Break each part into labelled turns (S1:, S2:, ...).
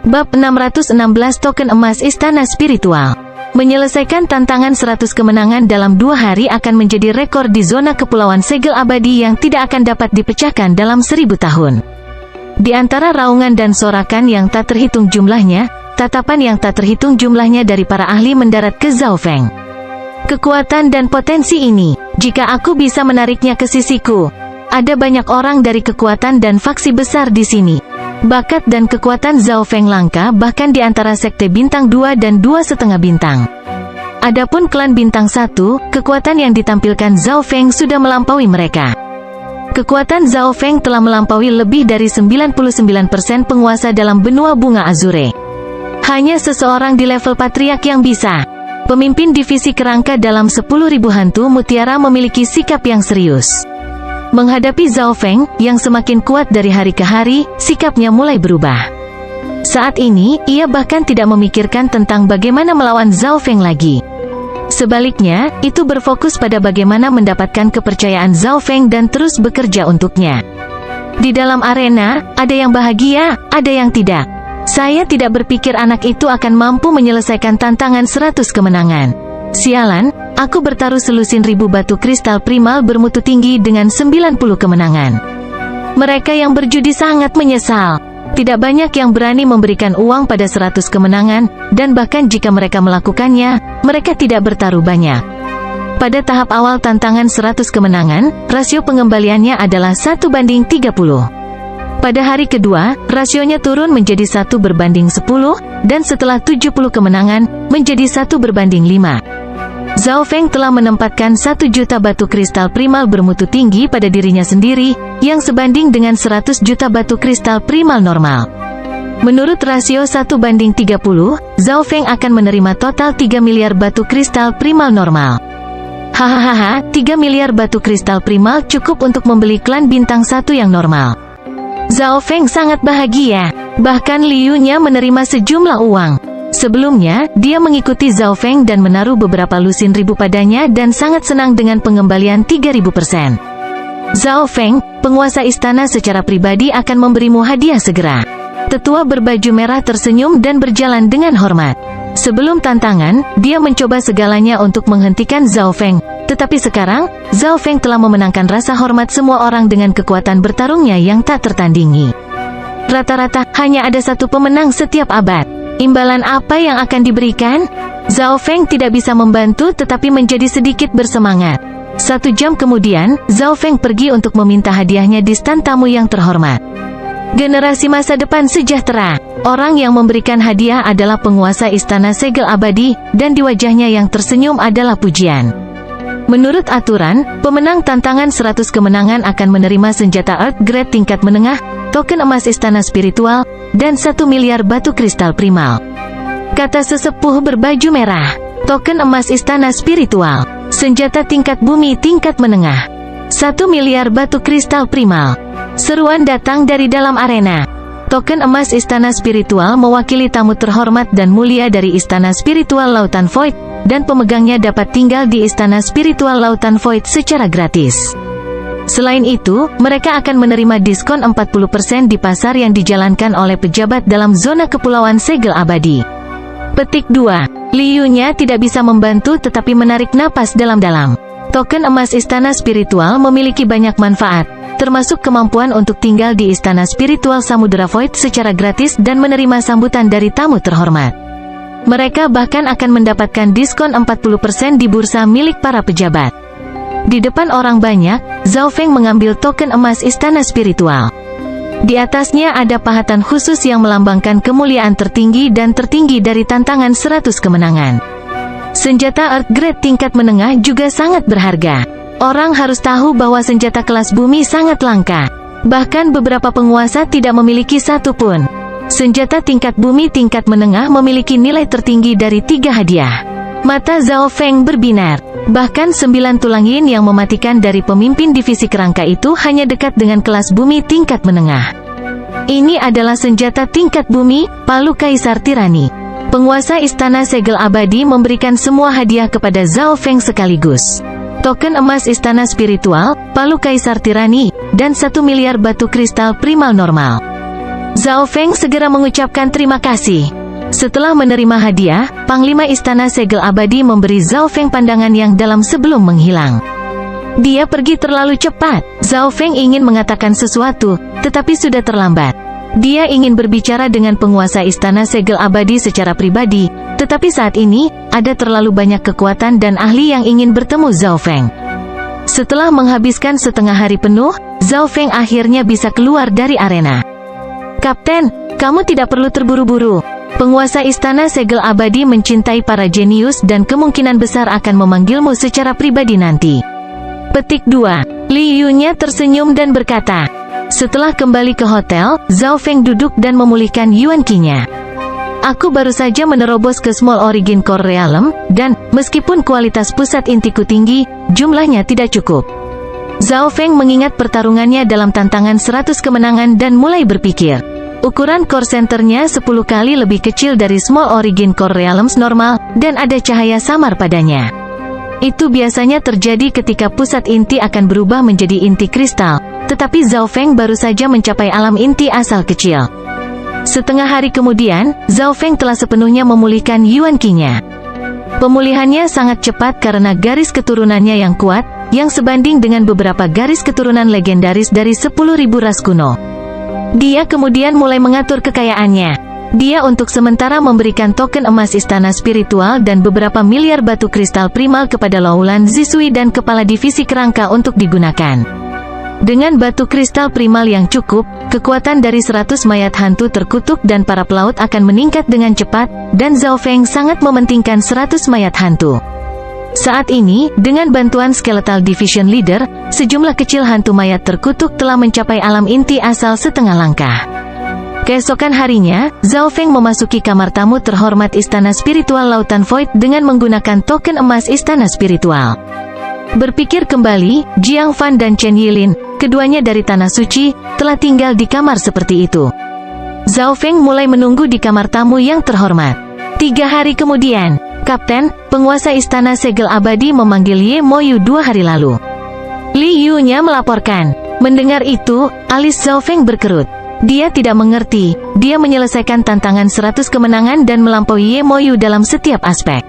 S1: Bab 616 Token Emas Istana Spiritual. Menyelesaikan tantangan 100 kemenangan dalam 2 hari akan menjadi rekor di zona kepulauan segel abadi yang tidak akan dapat dipecahkan dalam 1000 tahun. Di antara raungan dan sorakan yang tak terhitung jumlahnya, tatapan yang tak terhitung jumlahnya dari para ahli mendarat ke Zhao Feng. Kekuatan dan potensi ini, jika aku bisa menariknya ke sisiku. Ada banyak orang dari kekuatan dan faksi besar di sini. Bakat dan kekuatan Zhao Feng langka bahkan di antara sekte bintang 2 dan 2,5 bintang. Adapun klan bintang 1, kekuatan yang ditampilkan Zhao Feng sudah melampaui mereka. Kekuatan Zhao Feng telah melampaui lebih dari 99% penguasa dalam benua bunga Azure. Hanya seseorang di level patriark yang bisa. Pemimpin divisi kerangka dalam 10.000 hantu mutiara memiliki sikap yang serius. Menghadapi Zhao Feng, yang semakin kuat dari hari ke hari, sikapnya mulai berubah. Saat ini, ia bahkan tidak memikirkan tentang bagaimana melawan Zhao Feng lagi. Sebaliknya, itu berfokus pada bagaimana mendapatkan kepercayaan Zhao Feng dan terus bekerja untuknya. Di dalam arena, ada yang bahagia, ada yang tidak. Saya tidak berpikir anak itu akan mampu menyelesaikan tantangan 100 kemenangan. Sialan, aku bertaruh selusin 1000 batu kristal primal bermutu tinggi dengan 90 kemenangan. Mereka yang berjudi sangat menyesal. Tidak banyak yang berani memberikan uang pada 100 kemenangan, dan bahkan jika mereka melakukannya, mereka tidak bertaruh banyak. Pada tahap awal tantangan 100 kemenangan, rasio pengembaliannya adalah 1:30. Pada hari kedua, rasionya turun menjadi 1:10, dan setelah 70 kemenangan, menjadi 1:5. Zhao Feng telah menempatkan 1 juta batu kristal primal bermutu tinggi pada dirinya sendiri, yang sebanding dengan 100 juta batu kristal primal normal. Menurut rasio 1:30, Zhao Feng akan menerima total 3 miliar batu kristal primal normal. Hahaha, 3 miliar batu kristal primal cukup untuk membeli klan bintang 1 yang normal. Zhao Feng sangat bahagia, bahkan Liu-nya menerima sejumlah uang. Sebelumnya, dia mengikuti Zhao Feng dan menaruh beberapa lusin ribu padanya dan sangat senang dengan pengembalian 3000%. Zhao Feng, penguasa istana secara pribadi akan memberimu hadiah segera. Tetua berbaju merah tersenyum dan berjalan dengan hormat. Sebelum tantangan, dia mencoba segalanya untuk menghentikan Zhao Feng. Tetapi sekarang, Zhao Feng telah memenangkan rasa hormat semua orang dengan kekuatan bertarungnya yang tak tertandingi. Rata-rata, hanya ada satu pemenang setiap abad. Imbalan apa yang akan diberikan? Zhao Feng tidak bisa membantu tetapi menjadi sedikit bersemangat. 1 jam kemudian, Zhao Feng pergi untuk meminta hadiahnya di stan tamu yang terhormat. Generasi masa depan sejahtera. Orang yang memberikan hadiah adalah penguasa istana segel abadi, dan di wajahnya yang tersenyum adalah pujian. Menurut aturan, pemenang tantangan 100 kemenangan akan menerima senjata Earth Grade tingkat menengah, token emas istana spiritual, dan 1 miliar batu kristal primal. Kata sesepuh berbaju merah, token emas istana spiritual, senjata tingkat bumi tingkat menengah, 1 miliar batu kristal primal. Seruan datang dari dalam arena. Token emas istana spiritual mewakili tamu terhormat dan mulia dari istana spiritual Lautan Void, dan pemegangnya dapat tinggal di istana spiritual Lautan Void secara gratis. Selain itu, mereka akan menerima diskon 40% di pasar yang dijalankan oleh pejabat dalam zona kepulauan segel abadi. Petik 2. Liu-nya tidak bisa membantu tetapi menarik napas dalam-dalam. Token emas istana spiritual memiliki banyak manfaat, termasuk kemampuan untuk tinggal di istana spiritual Samudera Void secara gratis dan menerima sambutan dari tamu terhormat. Mereka bahkan akan mendapatkan diskon 40% di bursa milik para pejabat. Di depan orang banyak, Zhao Feng mengambil token emas istana spiritual. Di atasnya ada pahatan khusus yang melambangkan kemuliaan tertinggi dan tertinggi dari tantangan 100 kemenangan. Senjata Earth Grade tingkat menengah juga sangat berharga. Orang harus tahu bahwa senjata kelas bumi sangat langka. Bahkan beberapa penguasa tidak memiliki satu pun. Senjata tingkat bumi tingkat menengah memiliki nilai tertinggi dari 3 hadiah. Mata Zhao Feng berbinar. Bahkan 9 tulang yin yang mematikan dari pemimpin divisi kerangka itu hanya dekat dengan kelas bumi tingkat menengah. Ini adalah senjata tingkat bumi, palu Kaisar Tirani. Penguasa istana segel abadi memberikan semua hadiah kepada Zhao Feng sekaligus. Token emas istana spiritual, palu Kaisar Tirani, dan 1 miliar batu kristal primal normal. Zhao Feng segera mengucapkan terima kasih. Setelah menerima hadiah, Panglima Istana Segel Abadi memberi Zhao Feng pandangan yang dalam sebelum menghilang. Dia pergi terlalu cepat. Zhao Feng ingin mengatakan sesuatu, tetapi sudah terlambat. Dia ingin berbicara dengan penguasa Istana Segel Abadi secara pribadi, tetapi saat ini, ada terlalu banyak kekuatan dan ahli yang ingin bertemu Zhao Feng. Setelah menghabiskan setengah hari penuh, Zhao Feng akhirnya bisa keluar dari arena. Kapten, kamu tidak perlu terburu-buru. Penguasa Istana Segel Abadi mencintai para jenius dan kemungkinan besar akan memanggilmu secara pribadi nanti. Petik 2. Li Yu-nya tersenyum dan berkata. Setelah kembali ke hotel, Zhao Feng duduk dan memulihkan Yuan Qi-nya. Aku baru saja menerobos ke Small Origin Core Realm, dan, meskipun kualitas pusat intiku tinggi, jumlahnya tidak cukup. Zhao Feng mengingat pertarungannya dalam tantangan 100 kemenangan dan mulai berpikir. Ukuran core centernya 10 kali lebih kecil dari Small Origin Core Realms normal, dan ada cahaya samar padanya. Itu biasanya terjadi ketika pusat inti akan berubah menjadi inti kristal, tetapi Zhao Feng baru saja mencapai alam inti asal kecil. Setengah hari kemudian, Zhao Feng telah sepenuhnya memulihkan Yuan Qi-nya. Pemulihannya sangat cepat karena garis keturunannya yang kuat, yang sebanding dengan beberapa garis keturunan legendaris dari 10.000 ras kuno. Dia kemudian mulai mengatur kekayaannya. Dia untuk sementara memberikan token emas istana spiritual dan beberapa miliar batu kristal primal kepada Laulan Zisui dan kepala divisi kerangka untuk digunakan. Dengan batu kristal primal yang cukup, kekuatan dari 100 mayat hantu terkutuk dan para pelaut akan meningkat dengan cepat, dan Zhao Feng sangat mementingkan 100 mayat hantu. Saat ini, dengan bantuan Skeletal Division Leader, sejumlah kecil hantu mayat terkutuk telah mencapai alam inti asal setengah langkah. Keesokan harinya, Zhao Feng memasuki kamar tamu terhormat Istana Spiritual Lautan Void dengan menggunakan token emas Istana Spiritual. Berpikir kembali, Jiang Fan dan Chen Yilin, keduanya dari Tanah Suci, telah tinggal di kamar seperti itu. Zhao Feng mulai menunggu di kamar tamu yang terhormat. 3 hari kemudian, Kapten, penguasa Istana Segel Abadi memanggil Ye Moyu 2 hari lalu. Li Yu-nya melaporkan. Mendengar itu, alis Zhao Feng berkerut. Dia tidak mengerti, dia menyelesaikan tantangan 100 kemenangan dan melampaui Ye Moyu dalam setiap aspek.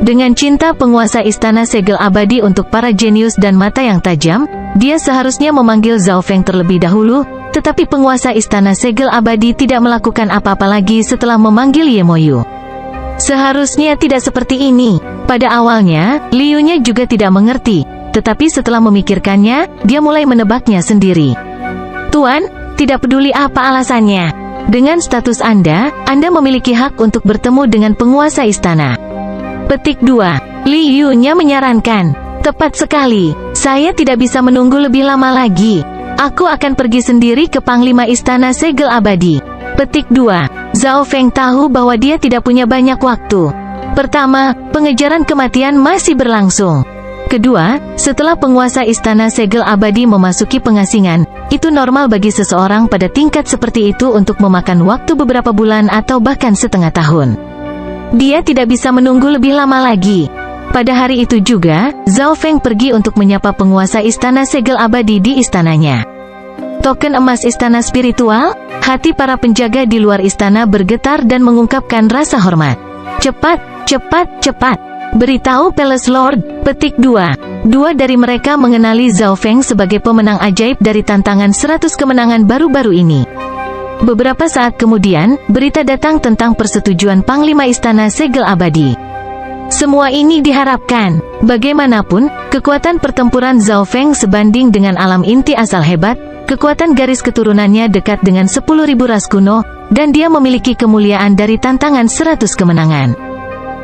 S1: Dengan cinta penguasa Istana Segel Abadi untuk para jenius dan mata yang tajam, dia seharusnya memanggil Zhao Feng terlebih dahulu, tetapi penguasa Istana Segel Abadi tidak melakukan apa-apa lagi setelah memanggil Ye Moyu. Seharusnya tidak seperti ini. Pada awalnya, Li Yu-nya juga tidak mengerti, tetapi setelah memikirkannya, dia mulai menebaknya sendiri. Tuan, tidak peduli apa alasannya. Dengan status Anda memiliki hak untuk bertemu dengan penguasa istana. Petik 2. Li Yu-nya menyarankan. Tepat sekali, saya tidak bisa menunggu lebih lama lagi. Aku akan pergi sendiri ke Panglima Istana Segel Abadi. Petik 2. Zhao Feng tahu bahwa dia tidak punya banyak waktu. Pertama, pengejaran kematian masih berlangsung. Kedua, setelah penguasa Istana Segel Abadi memasuki pengasingan, itu normal bagi seseorang pada tingkat seperti itu untuk memakan waktu beberapa bulan atau bahkan setengah tahun. Dia tidak bisa menunggu lebih lama lagi. Pada hari itu juga, Zhao Feng pergi untuk menyapa penguasa Istana Segel Abadi di istananya. Token emas Istana Spiritual, hati para penjaga di luar istana bergetar dan mengungkapkan rasa hormat. Cepat, cepat, cepat. Beritahu Palace Lord. Petik 2. Dua dari mereka mengenali Zhao Feng sebagai pemenang ajaib dari tantangan 100 kemenangan baru-baru ini. Beberapa saat kemudian, berita datang tentang persetujuan Panglima Istana Segel Abadi. Semua ini diharapkan. Bagaimanapun, kekuatan pertempuran Zhao Feng sebanding dengan alam inti asal hebat, kekuatan garis keturunannya dekat dengan 10.000 ras kuno, dan dia memiliki kemuliaan dari tantangan 100 kemenangan.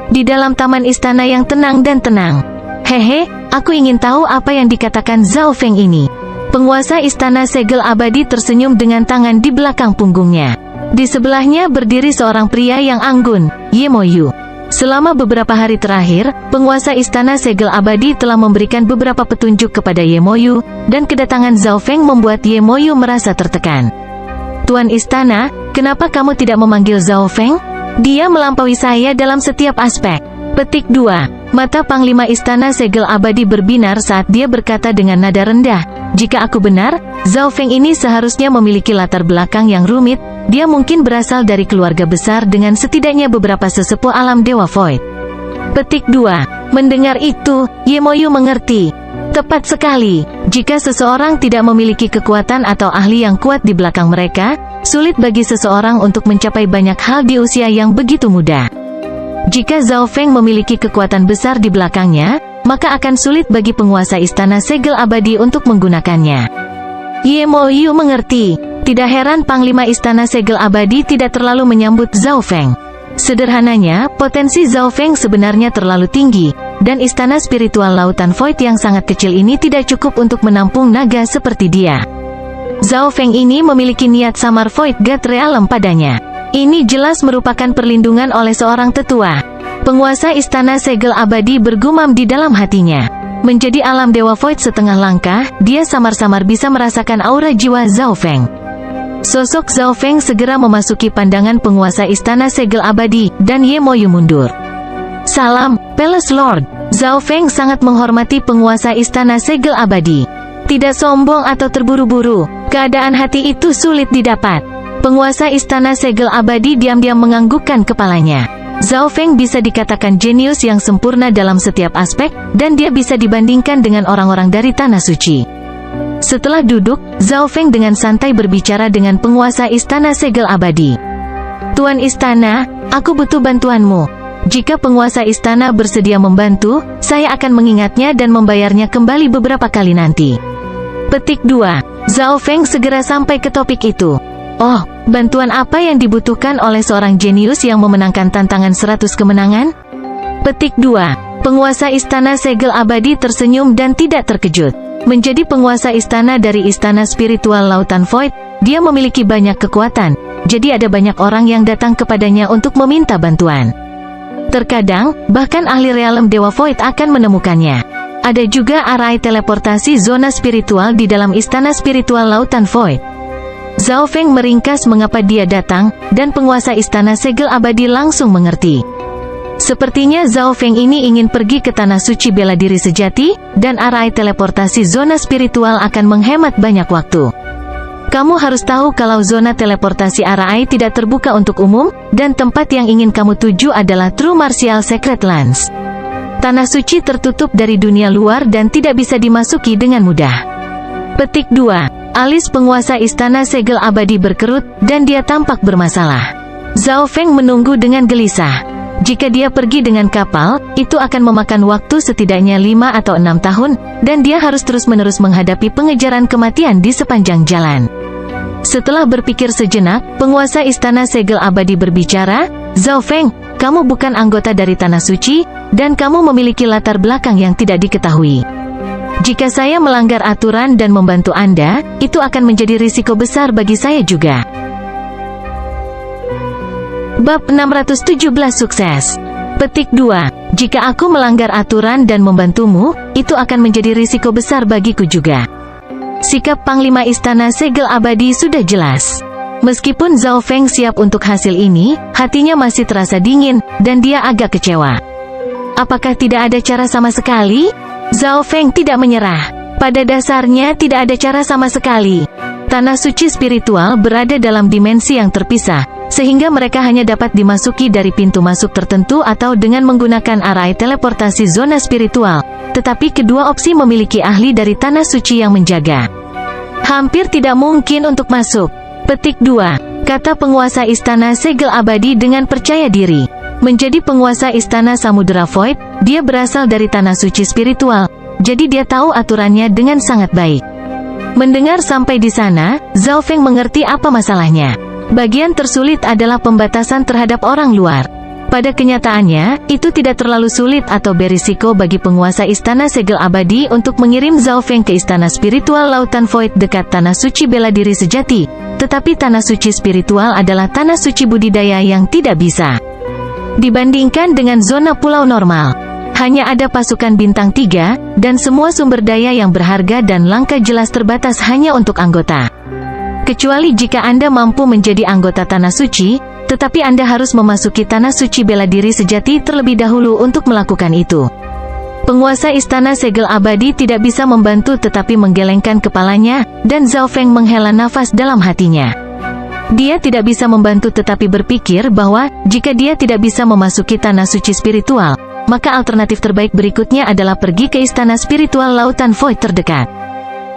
S1: Di dalam taman istana yang tenang dan tenang. Hehe, aku ingin tahu apa yang dikatakan Zhao Feng ini. Penguasa Istana Segel Abadi tersenyum dengan tangan di belakang punggungnya. Di sebelahnya berdiri seorang pria yang anggun, Ye Moyu. Selama beberapa hari terakhir, penguasa Istana Segel Abadi telah memberikan beberapa petunjuk kepada Ye Moyu, dan kedatangan Zhao Feng membuat Ye Moyu merasa tertekan. Tuan Istana, kenapa kamu tidak memanggil Zhao Feng? Dia melampaui saya dalam setiap aspek. Petik 2. Mata Panglima Istana Segel Abadi berbinar saat dia berkata dengan nada rendah, "Jika aku benar, Zhao Feng ini seharusnya memiliki latar belakang yang rumit. Dia mungkin berasal dari keluarga besar dengan setidaknya beberapa sesepuh alam Dewa Void." Petik 2. Mendengar itu, Ye Moyu mengerti. Tepat sekali. Jika seseorang tidak memiliki kekuatan atau ahli yang kuat di belakang mereka, sulit bagi seseorang untuk mencapai banyak hal di usia yang begitu muda. Jika Zhao Feng memiliki kekuatan besar di belakangnya, maka akan sulit bagi penguasa Istana Segel Abadi untuk menggunakannya. Ye Moyu mengerti. Tidak heran Panglima Istana Segel Abadi tidak terlalu menyambut Zhao Feng. Sederhananya, potensi Zhao Feng sebenarnya terlalu tinggi, dan istana spiritual Lautan Void yang sangat kecil ini tidak cukup untuk menampung naga seperti dia. Zhao Feng ini memiliki niat samar Void God Realm padanya. Ini jelas merupakan perlindungan oleh seorang tetua. Penguasa Istana Segel Abadi bergumam di dalam hatinya. Menjadi alam Dewa Void setengah langkah, dia samar-samar bisa merasakan aura jiwa Zhao Feng. Sosok Zhao Feng segera memasuki pandangan penguasa Istana Segel Abadi, dan Ye Moyu mundur. "Salam, Palace Lord." Zhao Feng sangat menghormati penguasa Istana Segel Abadi. Tidak sombong atau terburu-buru, keadaan hati itu sulit didapat. Penguasa Istana Segel Abadi diam-diam menganggukkan kepalanya. Zhao Feng bisa dikatakan jenius yang sempurna dalam setiap aspek, dan dia bisa dibandingkan dengan orang-orang dari Tanah Suci. Setelah duduk, Zhao Feng dengan santai berbicara dengan penguasa Istana Segel Abadi. "Tuan Istana, aku butuh bantuanmu. Jika penguasa istana bersedia membantu, saya akan mengingatnya dan membayarnya kembali beberapa kali nanti." Petik 2. Zhao Feng segera sampai ke topik itu. "Oh, bantuan apa yang dibutuhkan oleh seorang jenius yang memenangkan tantangan 100 kemenangan?" Petik 2. Penguasa Istana Segel Abadi tersenyum dan tidak terkejut. Menjadi penguasa istana dari Istana Spiritual Lautan Void, dia memiliki banyak kekuatan, jadi ada banyak orang yang datang kepadanya untuk meminta bantuan. Terkadang, bahkan ahli realm Dewa Void akan menemukannya. Ada juga arai teleportasi zona spiritual di dalam Istana Spiritual Lautan Void. Zhao Feng meringkas mengapa dia datang, dan penguasa Istana Segel Abadi langsung mengerti. Sepertinya Zhao Feng ini ingin pergi ke Tanah Suci Bela Diri Sejati, dan arai teleportasi zona spiritual akan menghemat banyak waktu. Kamu harus tahu kalau zona teleportasi arai tidak terbuka untuk umum, dan tempat yang ingin kamu tuju adalah True Martial Secret Lands. Tanah Suci tertutup dari dunia luar dan tidak bisa dimasuki dengan mudah. Petik 2. Alis penguasa Istana Segel Abadi berkerut, dan dia tampak bermasalah. Zhao Feng menunggu dengan gelisah. Jika dia pergi dengan kapal, itu akan memakan waktu setidaknya 5 atau 6 tahun, dan dia harus terus-menerus menghadapi pengejaran kematian di sepanjang jalan. Setelah berpikir sejenak, penguasa Istana Segel Abadi berbicara, "Zhao Feng, kamu bukan anggota dari Tanah Suci, dan kamu memiliki latar belakang yang tidak diketahui. Jika saya melanggar aturan dan membantu Anda, itu akan menjadi risiko besar bagi saya juga." Bab 617 Sukses. Petik 2. Jika aku melanggar aturan dan membantumu, itu akan menjadi risiko besar bagiku juga. Sikap Panglima Istana Segel Abadi sudah jelas. Meskipun Zhao Feng siap untuk hasil ini, hatinya masih terasa dingin, dan dia agak kecewa. Apakah tidak ada cara sama sekali? Zhao Feng tidak menyerah. Pada dasarnya tidak ada cara sama sekali. Tanah Suci Spiritual berada dalam dimensi yang terpisah, sehingga mereka hanya dapat dimasuki dari pintu masuk tertentu atau dengan menggunakan arai teleportasi zona spiritual, tetapi kedua opsi memiliki ahli dari Tanah Suci yang menjaga. Hampir tidak mungkin untuk masuk. Petik 2. Kata penguasa Istana Segel Abadi dengan percaya diri. Menjadi penguasa Istana Samudera Void, dia berasal dari Tanah Suci Spiritual, jadi dia tahu aturannya dengan sangat baik. Mendengar sampai di sana, Zhao Feng mengerti apa masalahnya. Bagian tersulit adalah pembatasan terhadap orang luar. Pada kenyataannya, itu tidak terlalu sulit atau berisiko bagi penguasa Istana Segel Abadi untuk mengirim Zhao Feng ke Istana Spiritual Lautan Void dekat Tanah Suci Bela Diri Sejati. Tetapi Tanah Suci Spiritual adalah Tanah Suci budidaya yang tidak bisa dibandingkan dengan zona pulau normal. Hanya ada pasukan bintang 3, dan semua sumber daya yang berharga dan langka jelas terbatas hanya untuk anggota. Kecuali jika Anda mampu menjadi anggota Tanah Suci, tetapi Anda harus memasuki tanah suci bela diri sejati terlebih dahulu untuk melakukan itu. Penguasa istana segel abadi tidak bisa membantu tetapi menggelengkan kepalanya, dan Zhao Feng menghela nafas dalam hatinya. Dia tidak bisa membantu tetapi berpikir bahwa, jika dia tidak bisa memasuki tanah suci spiritual, maka alternatif terbaik berikutnya adalah pergi ke istana spiritual lautan void terdekat.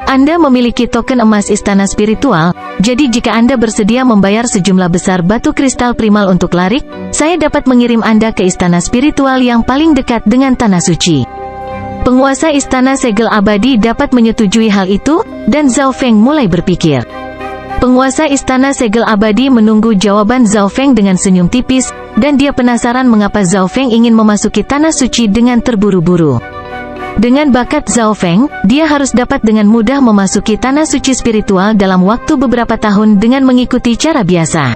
S1: Anda memiliki token emas istana spiritual, jadi jika Anda bersedia membayar sejumlah besar batu kristal primal untuk larik, saya dapat mengirim Anda ke istana spiritual yang paling dekat dengan tanah suci. Penguasa istana segel abadi dapat menyetujui hal itu, dan Zhao Feng mulai berpikir. Penguasa istana segel abadi menunggu jawaban Zhao Feng dengan senyum tipis, dan dia penasaran mengapa Zhao Feng ingin memasuki tanah suci dengan terburu-buru. Dengan bakat Zhao Feng, dia harus dapat dengan mudah memasuki tanah suci spiritual dalam waktu beberapa tahun dengan mengikuti cara biasa.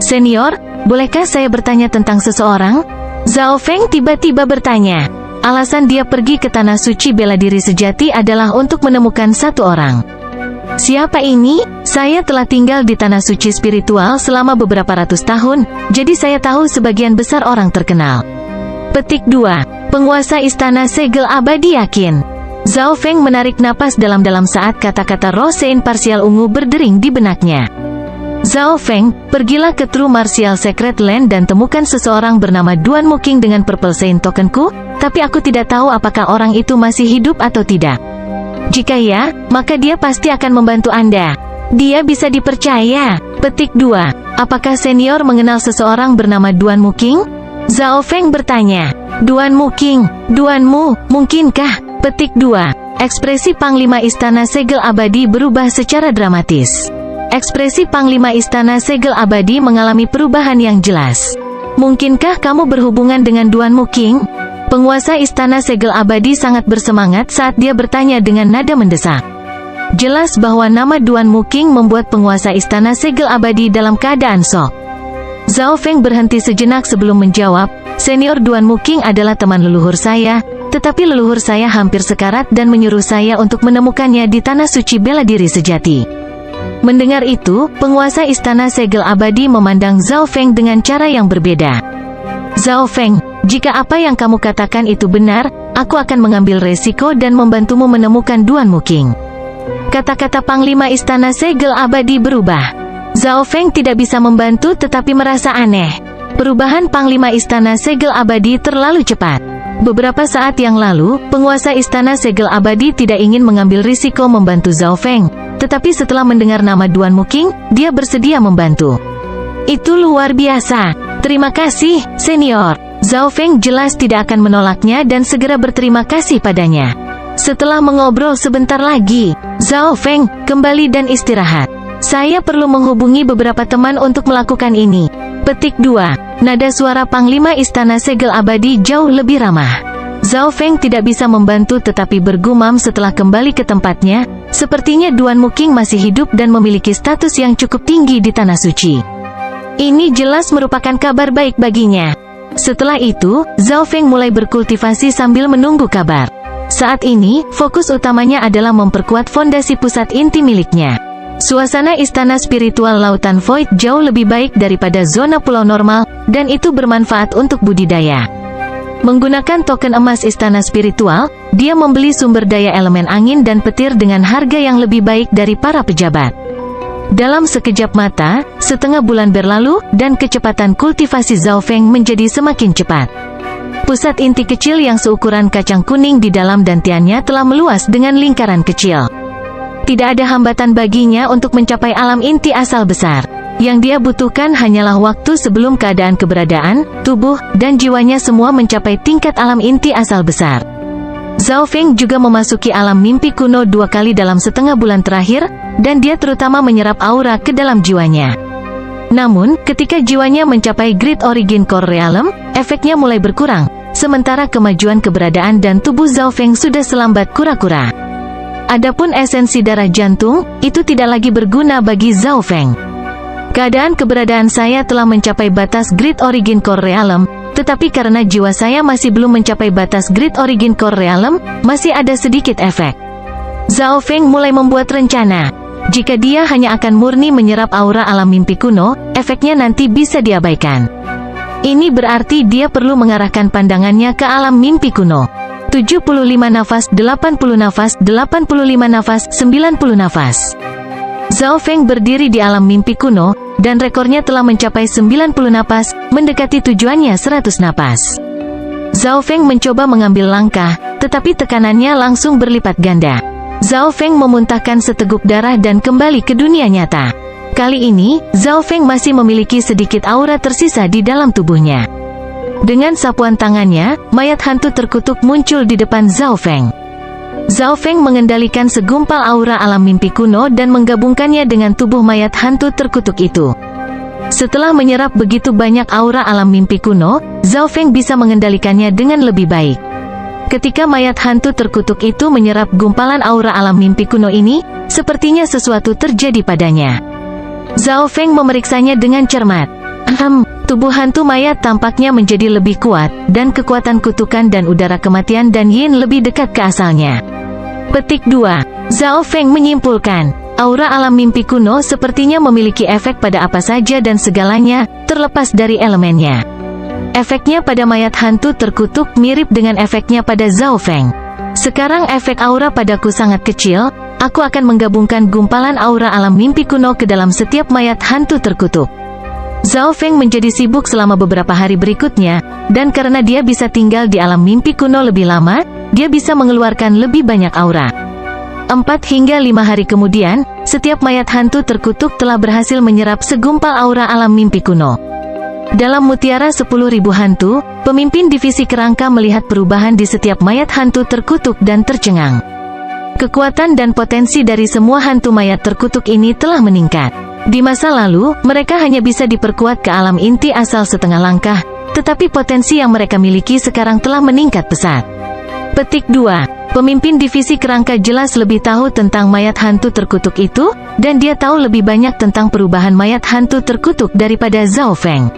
S1: Senior, bolehkah saya bertanya tentang seseorang? Zhao Feng tiba-tiba bertanya. Alasan dia pergi ke tanah suci bela diri sejati adalah untuk menemukan satu orang. Siapa ini? Saya telah tinggal di tanah suci spiritual selama beberapa ratus tahun, jadi saya tahu sebagian besar orang terkenal. Petik 2. Penguasa istana segel abadi yakin. Zhao Feng menarik napas dalam-dalam saat kata-kata roh sein parsial ungu berdering di benaknya. Zhao Feng, pergilah ke True Martial Secret Land dan temukan seseorang bernama Duan Muking dengan Purple Sein tokenku, tapi aku tidak tahu apakah orang itu masih hidup atau tidak. Jika ya, maka dia pasti akan membantu Anda. Dia bisa dipercaya. Petik 2. Apakah senior mengenal seseorang bernama Duan Muking? Zhao Feng bertanya. Duan Muking, Duanmu, mungkinkah? Petik 2. Ekspresi Panglima Istana Segel Abadi berubah secara dramatis. Ekspresi Panglima Istana Segel Abadi mengalami perubahan yang jelas. Mungkinkah kamu berhubungan dengan Duan Muking? Penguasa Istana Segel Abadi sangat bersemangat saat dia bertanya dengan nada mendesak. Jelas bahwa nama Duan Muking membuat penguasa Istana Segel Abadi dalam keadaan shock. Zhao Feng berhenti sejenak sebelum menjawab, senior Duan Muking adalah teman leluhur saya, tetapi leluhur saya hampir sekarat dan menyuruh saya untuk menemukannya di tanah suci bela diri sejati. Mendengar itu, penguasa istana segel abadi memandang Zhao Feng dengan cara yang berbeda. Zhao Feng, jika apa yang kamu katakan itu benar, aku akan mengambil resiko dan membantumu menemukan Duan Muking. Kata-kata Panglima Istana Segel Abadi berubah. Zhao Feng tidak bisa membantu tetapi merasa aneh. Perubahan Panglima Istana Segel Abadi terlalu cepat. Beberapa saat yang lalu, penguasa Istana Segel Abadi tidak ingin mengambil risiko membantu Zhao Feng. Tetapi setelah mendengar nama Duan Muking, dia bersedia membantu. Itu luar biasa. Terima kasih, senior. Zhao Feng jelas tidak akan menolaknya dan segera berterima kasih padanya. Setelah mengobrol sebentar lagi, Zhao Feng, kembali dan istirahat. Saya perlu menghubungi beberapa teman untuk melakukan ini. Petik 2. Nada suara Panglima Istana Segel Abadi jauh lebih ramah. Zhao Feng tidak bisa membantu tetapi bergumam setelah kembali ke tempatnya, sepertinya Duan Muking masih hidup dan memiliki status yang cukup tinggi di Tanah Suci. Ini jelas merupakan kabar baik baginya. Setelah itu, Zhao Feng mulai berkultivasi sambil menunggu kabar. Saat ini, fokus utamanya adalah memperkuat fondasi pusat inti miliknya. Suasana istana spiritual Lautan Void jauh lebih baik daripada zona pulau normal, dan itu bermanfaat untuk budidaya. Menggunakan token emas istana spiritual, dia membeli sumber daya elemen angin dan petir dengan harga yang lebih baik dari para pejabat. Dalam sekejap mata, setengah bulan berlalu, dan kecepatan kultivasi Zhao Feng menjadi semakin cepat. Pusat inti kecil yang seukuran kacang kuning di dalam dantiannya telah meluas dengan lingkaran kecil. Tidak ada hambatan baginya untuk mencapai alam inti asal besar. Yang dia butuhkan hanyalah waktu sebelum keadaan keberadaan, tubuh, dan jiwanya semua mencapai tingkat alam inti asal besar. Zhao Feng juga memasuki alam mimpi kuno 2 kali dalam setengah bulan terakhir, dan dia terutama menyerap aura ke dalam jiwanya. Namun, ketika jiwanya mencapai Great Origin Core Realm, efeknya mulai berkurang, sementara kemajuan keberadaan dan tubuh Zhao Feng sudah selambat kura-kura. Adapun esensi darah jantung, itu tidak lagi berguna bagi Zhao Feng. Keadaan keberadaan saya telah mencapai batas Great Origin Core Realm, tetapi karena jiwa saya masih belum mencapai batas Great Origin Core Realm, masih ada sedikit efek. Zhao Feng mulai membuat rencana. Jika dia hanya akan murni menyerap aura alam mimpi kuno, efeknya nanti bisa diabaikan. Ini berarti dia perlu mengarahkan pandangannya ke alam mimpi kuno. 75 nafas, 80 nafas, 85 nafas, 90 nafas. Zhao Feng berdiri di alam mimpi kuno, dan rekornya telah mencapai 90 napas, mendekati tujuannya 100 napas. Zhao Feng mencoba mengambil langkah, tetapi tekanannya langsung berlipat ganda. Zhao Feng memuntahkan seteguk darah dan kembali ke dunia nyata. Kali ini, Zhao Feng masih memiliki sedikit aura tersisa di dalam tubuhnya. Dengan sapuan tangannya, mayat hantu terkutuk muncul di depan Zhao Feng. Zhao Feng mengendalikan segumpal aura alam mimpi kuno dan menggabungkannya dengan tubuh mayat hantu terkutuk itu. Setelah menyerap begitu banyak aura alam mimpi kuno, Zhao Feng bisa mengendalikannya dengan lebih baik. Ketika mayat hantu terkutuk itu menyerap gumpalan aura alam mimpi kuno ini, sepertinya sesuatu terjadi padanya. Zhao Feng memeriksanya dengan cermat. Tubuh hantu mayat tampaknya menjadi lebih kuat, dan kekuatan kutukan dan udara kematian dan yin lebih dekat ke asalnya. Petik 2. Zhao Feng menyimpulkan, aura alam mimpi kuno sepertinya memiliki efek pada apa saja dan segalanya, terlepas dari elemennya. Efeknya pada mayat hantu terkutuk mirip dengan efeknya pada Zhao Feng. Sekarang efek aura padaku sangat kecil, aku akan menggabungkan gumpalan aura alam mimpi kuno ke dalam setiap mayat hantu terkutuk. Zhao Feng menjadi sibuk selama beberapa hari berikutnya, dan karena dia bisa tinggal di alam mimpi kuno lebih lama, dia bisa mengeluarkan lebih banyak aura. 4 hingga 5 hari kemudian, setiap mayat hantu terkutuk telah berhasil menyerap segumpal aura alam mimpi kuno. Dalam mutiara 10.000 hantu, pemimpin divisi kerangka melihat perubahan di setiap mayat hantu terkutuk dan tercengang. Kekuatan dan potensi dari semua hantu mayat terkutuk ini telah meningkat. Di masa lalu, mereka hanya bisa diperkuat ke alam inti asal setengah langkah, tetapi potensi yang mereka miliki sekarang telah meningkat pesat. Petik 2. Pemimpin divisi kerangka jelas lebih tahu tentang mayat hantu terkutuk itu, dan dia tahu lebih banyak tentang perubahan mayat hantu terkutuk daripada Zhao Feng.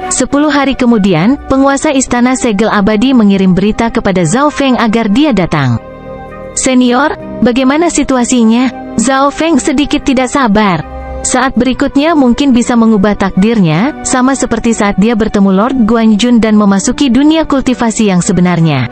S1: 10 hari kemudian, penguasa istana segel abadi mengirim berita kepada Zhao Feng agar dia datang. Senior, bagaimana situasinya? Zhao Feng sedikit tidak sabar. Saat berikutnya mungkin bisa mengubah takdirnya, sama seperti saat dia bertemu Lord Guanjun dan memasuki dunia kultivasi yang sebenarnya.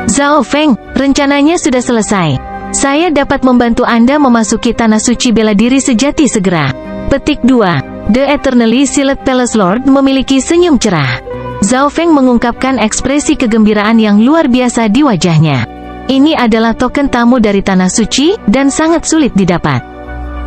S1: Zhao Feng, rencananya sudah selesai. Saya dapat membantu Anda memasuki tanah suci bela diri sejati segera. Petik 2. The Eternally Sealed Palace Lord memiliki senyum cerah. Zhao Feng mengungkapkan ekspresi kegembiraan yang luar biasa di wajahnya. Ini adalah token tamu dari tanah suci, dan sangat sulit didapat.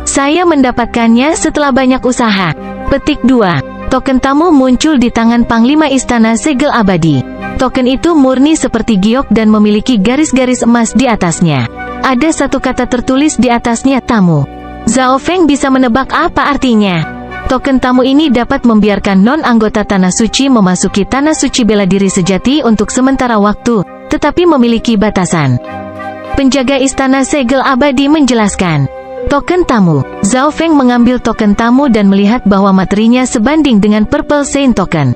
S1: Saya mendapatkannya setelah banyak usaha. Petik 2. Token tamu muncul di tangan Panglima Istana Segel Abadi. Token itu murni seperti giok dan memiliki garis-garis emas di atasnya. Ada satu kata tertulis di atasnya, tamu. Zhao Feng bisa menebak apa artinya. Token tamu ini dapat membiarkan non-anggota tanah suci memasuki tanah suci bela diri sejati untuk sementara waktu, tetapi memiliki batasan. Penjaga Istana Segel Abadi menjelaskan. Token tamu. Zhao Feng mengambil token tamu dan melihat bahwa materinya sebanding dengan Purple Saint Token.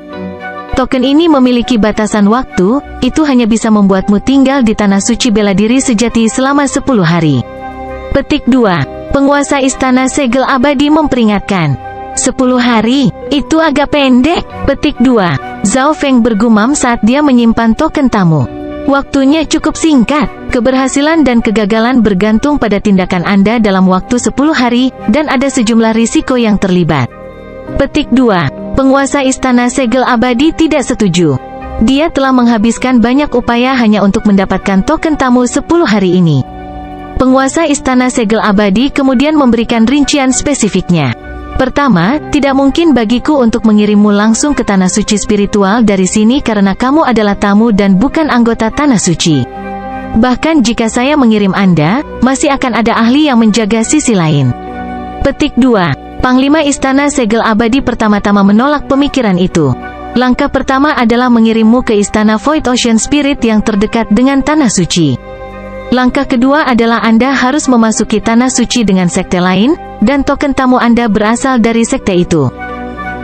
S1: Token ini memiliki batasan waktu, itu hanya bisa membuatmu tinggal di tanah suci bela diri sejati selama 10 hari. Petik 2. Penguasa Istana Segel Abadi memperingatkan. 10 hari, itu agak pendek. Petik 2. Zhao Feng bergumam saat dia menyimpan token tamu. Waktunya cukup singkat. Keberhasilan dan kegagalan bergantung pada tindakan Anda dalam waktu 10 hari, dan ada sejumlah risiko yang terlibat. Petik 2. Penguasa Istana Segel Abadi tidak setuju. Dia telah menghabiskan banyak upaya hanya untuk mendapatkan token tamu 10 hari ini. Penguasa Istana Segel Abadi kemudian memberikan rincian spesifiknya. Pertama, tidak mungkin bagiku untuk mengirimmu langsung ke tanah suci spiritual dari sini karena kamu adalah tamu dan bukan anggota tanah suci. Bahkan jika saya mengirim Anda, masih akan ada ahli yang menjaga sisi lain. Petik 2. Panglima Istana Segel Abadi pertama-tama menolak pemikiran itu. Langkah pertama adalah mengirimmu ke Istana Void Ocean Spirit yang terdekat dengan tanah suci. Langkah kedua adalah Anda harus memasuki tanah suci dengan sekte lain, dan token tamu Anda berasal dari sekte itu.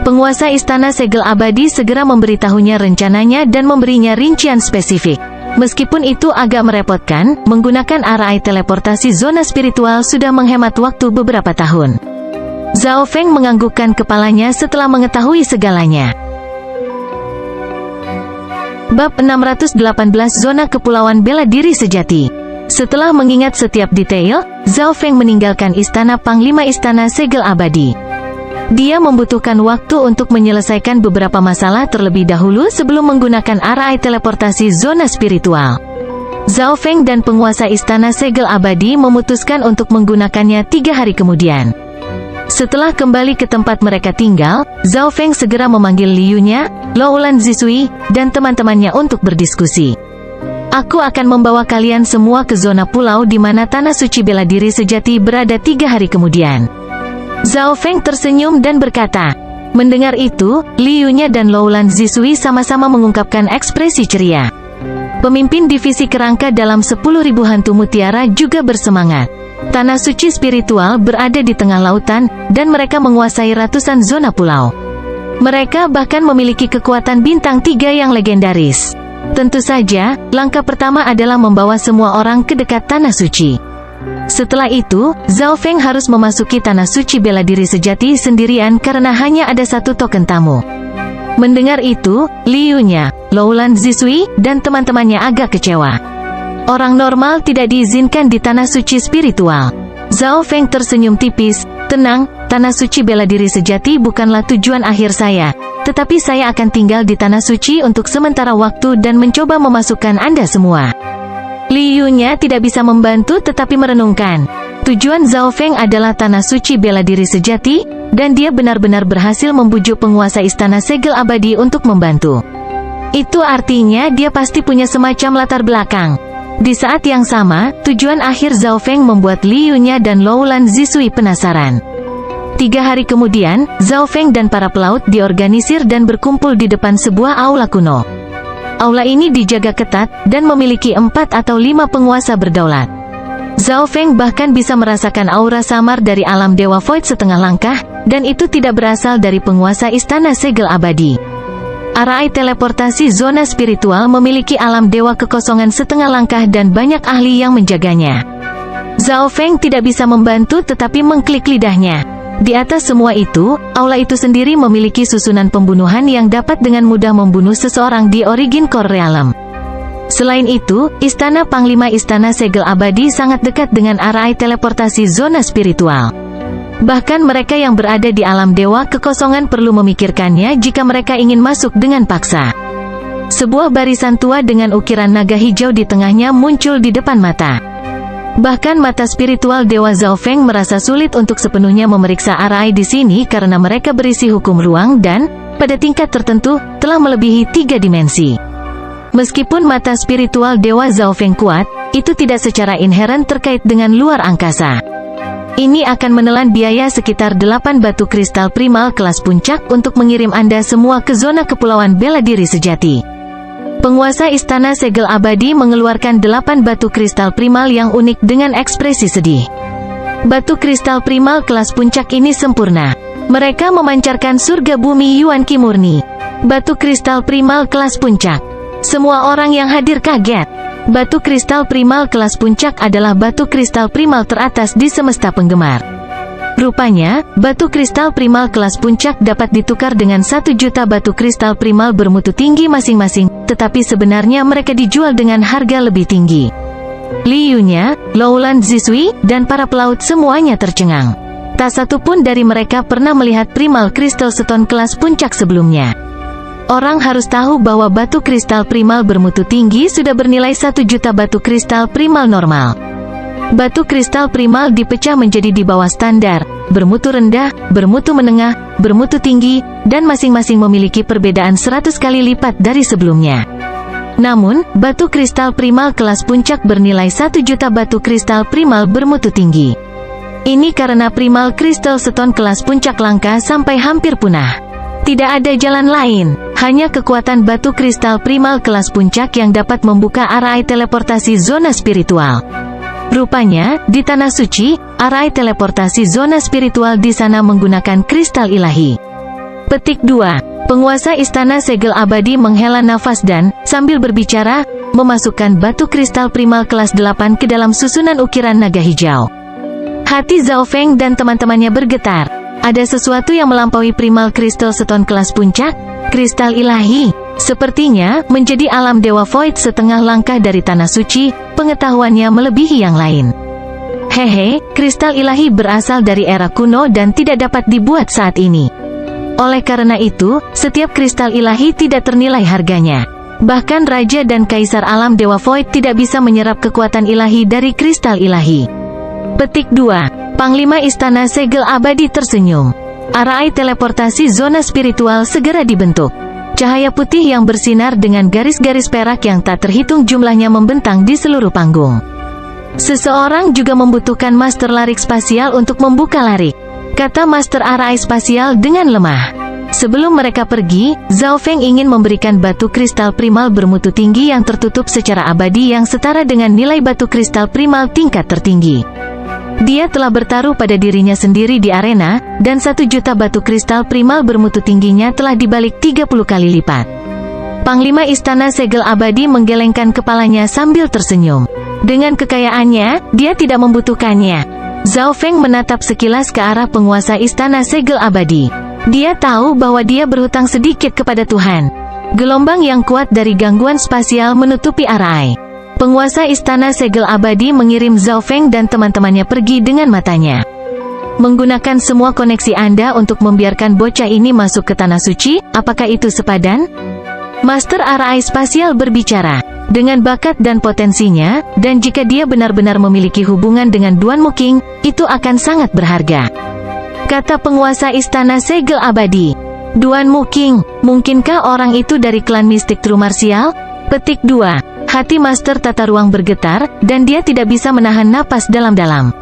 S1: Penguasa Istana Segel Abadi segera memberitahunya rencananya dan memberinya rincian spesifik. Meskipun itu agak merepotkan, menggunakan arai teleportasi zona spiritual sudah menghemat waktu beberapa tahun. Zhao Feng menganggukkan kepalanya setelah mengetahui segalanya. Bab 618 Zona Kepulauan Bela Diri Sejati. Setelah mengingat setiap detail, Zhao Feng meninggalkan istana Panglima Istana Segel Abadi. Dia membutuhkan waktu untuk menyelesaikan beberapa masalah terlebih dahulu sebelum menggunakan arai teleportasi zona spiritual. Zhao Feng dan penguasa Istana Segel Abadi memutuskan untuk menggunakannya 3 hari kemudian. Setelah kembali ke tempat mereka tinggal, Zhao Feng segera memanggil Liu-nya, Loulan Zisui, dan teman-temannya untuk berdiskusi. Aku akan membawa kalian semua ke zona pulau di mana Tanah Suci Bela Diri Sejati berada 3 hari kemudian. Zhao Feng tersenyum dan berkata. Mendengar itu, Liu-nya dan Loulan Zisui sama-sama mengungkapkan ekspresi ceria. Pemimpin divisi kerangka dalam 10.000 hantu mutiara juga bersemangat. Tanah suci spiritual berada di tengah lautan, dan mereka menguasai ratusan zona pulau. Mereka bahkan memiliki kekuatan bintang 3 yang legendaris. Tentu saja, langkah pertama adalah membawa semua orang ke dekat Tanah Suci. Setelah itu, Zhao Feng harus memasuki Tanah Suci Bela Diri Sejati sendirian karena hanya ada 1 token tamu. Mendengar itu, Liu-nya, Loulan Zisui, dan teman-temannya agak kecewa. Orang normal tidak diizinkan di Tanah Suci Spiritual. Zhao Feng tersenyum tipis. Tenang, Tanah Suci Bela Diri Sejati bukanlah tujuan akhir saya, tetapi saya akan tinggal di Tanah Suci untuk sementara waktu dan mencoba memasukkan Anda semua. Liu-nya tidak bisa membantu tetapi merenungkan. Tujuan Zhao Feng adalah Tanah Suci Bela Diri Sejati, dan dia benar-benar berhasil membujuk penguasa Istana Segel Abadi untuk membantu. Itu artinya dia pasti punya semacam latar belakang. Di saat yang sama, tujuan akhir Zhao Feng membuat Liu-nya dan Loulan Zisui penasaran. 3 hari kemudian, Zhao Feng dan para pelaut diorganisir dan berkumpul di depan sebuah aula kuno. Aula ini dijaga ketat, dan memiliki 4 atau 5 penguasa berdaulat. Zhao Feng bahkan bisa merasakan aura samar dari alam Dewa Void setengah langkah, dan itu tidak berasal dari penguasa Istana Segel Abadi. Arai teleportasi zona spiritual memiliki alam Dewa Kekosongan setengah langkah dan banyak ahli yang menjaganya. Zhao Feng tidak bisa membantu tetapi mengklik lidahnya. Di atas semua itu, aula itu sendiri memiliki susunan pembunuhan yang dapat dengan mudah membunuh seseorang di Origin Core Realm. Selain itu, Istana Panglima Istana Segel Abadi sangat dekat dengan arai teleportasi zona spiritual. Bahkan mereka yang berada di alam Dewa Kekosongan perlu memikirkannya jika mereka ingin masuk dengan paksa. Sebuah barisan tua dengan ukiran naga hijau di tengahnya muncul di depan mata. Bahkan mata spiritual Dewa Zhao Feng merasa sulit untuk sepenuhnya memeriksa arai di sini karena mereka berisi hukum ruang dan, pada tingkat tertentu, telah melebihi 3 dimensi. Meskipun mata spiritual Dewa Zhao Feng kuat, itu tidak secara inheren terkait dengan luar angkasa. Ini akan menelan biaya sekitar 8 batu kristal primal kelas puncak untuk mengirim Anda semua ke zona Kepulauan Bela Diri Sejati. Penguasa Istana Segel Abadi mengeluarkan 8 batu kristal primal yang unik dengan ekspresi sedih. Batu kristal primal kelas puncak ini sempurna. Mereka memancarkan surga bumi Yuan Qi murni. Batu kristal primal kelas puncak. Semua orang yang hadir kaget. Batu kristal primal kelas puncak adalah batu kristal primal teratas di semesta penggemar. Rupanya, batu kristal primal kelas puncak dapat ditukar dengan 1 juta batu kristal primal bermutu tinggi masing-masing, tetapi sebenarnya mereka dijual dengan harga lebih tinggi. Liu-nya, Loulan Zisui, dan para pelaut semuanya tercengang. Tak satu pun dari mereka pernah melihat primal crystal stone kelas puncak sebelumnya. Orang harus tahu bahwa batu kristal primal bermutu tinggi sudah bernilai 1 juta batu kristal primal normal. Batu kristal primal dipecah menjadi di bawah standar, bermutu rendah, bermutu menengah, bermutu tinggi, dan masing-masing memiliki perbedaan 100 kali lipat dari sebelumnya. Namun, batu kristal primal kelas puncak bernilai 1 juta batu kristal primal bermutu tinggi. Ini karena primal crystal stone kelas puncak langka sampai hampir punah. Tidak ada jalan lain, hanya kekuatan batu kristal primal kelas puncak yang dapat membuka arai teleportasi zona spiritual. Rupanya, di Tanah Suci, arai teleportasi zona spiritual di sana menggunakan kristal ilahi. Petik 2. Penguasa Istana Segel Abadi menghela nafas dan, sambil berbicara, memasukkan batu kristal primal kelas 8 ke dalam susunan ukiran naga hijau. Hati Zhao Feng dan teman-temannya bergetar. Ada sesuatu yang melampaui primal kristal stone kelas puncak, kristal ilahi. Sepertinya, menjadi alam Dewa Void setengah langkah dari tanah suci, pengetahuannya melebihi yang lain. Hehe, kristal ilahi berasal dari era kuno dan tidak dapat dibuat saat ini. Oleh karena itu, setiap kristal ilahi tidak ternilai harganya. Bahkan Raja dan Kaisar Alam Dewa Void tidak bisa menyerap kekuatan ilahi dari kristal ilahi. Petik 2. Panglima Istana Segel Abadi tersenyum. Arai teleportasi zona spiritual segera dibentuk. Cahaya putih yang bersinar dengan garis-garis perak yang tak terhitung jumlahnya membentang di seluruh panggung. Seseorang juga membutuhkan master larik spasial untuk membuka larik, kata Master Arai spasial dengan lemah. Sebelum mereka pergi, Zhao Feng ingin memberikan batu kristal primal bermutu tinggi yang tertutup secara abadi yang setara dengan nilai batu kristal primal tingkat tertinggi. Dia telah bertaruh pada dirinya sendiri di arena, dan 1 juta batu kristal primal bermutu tingginya telah dibalik 30 kali lipat. Panglima Istana Segel Abadi menggelengkan kepalanya sambil tersenyum. Dengan kekayaannya, dia tidak membutuhkannya. Zhao Feng menatap sekilas ke arah penguasa Istana Segel Abadi. Dia tahu bahwa dia berhutang sedikit kepada Tuhan. Gelombang yang kuat dari gangguan spasial menutupi Arai. Penguasa Istana Segel Abadi mengirim Zhao Feng dan teman-temannya pergi dengan matanya. Menggunakan semua koneksi Anda untuk membiarkan bocah ini masuk ke tanah suci, apakah itu sepadan? Master Arai spasial berbicara. Dengan bakat dan potensinya, dan jika dia benar-benar memiliki hubungan dengan Duan Muking, itu akan sangat berharga, kata penguasa Istana Segel Abadi. Duan Muking, mungkinkah orang itu dari klan mistik True Martial? Petik 2. Hati Master Tata Ruang bergetar, dan dia tidak bisa menahan napas dalam-dalam.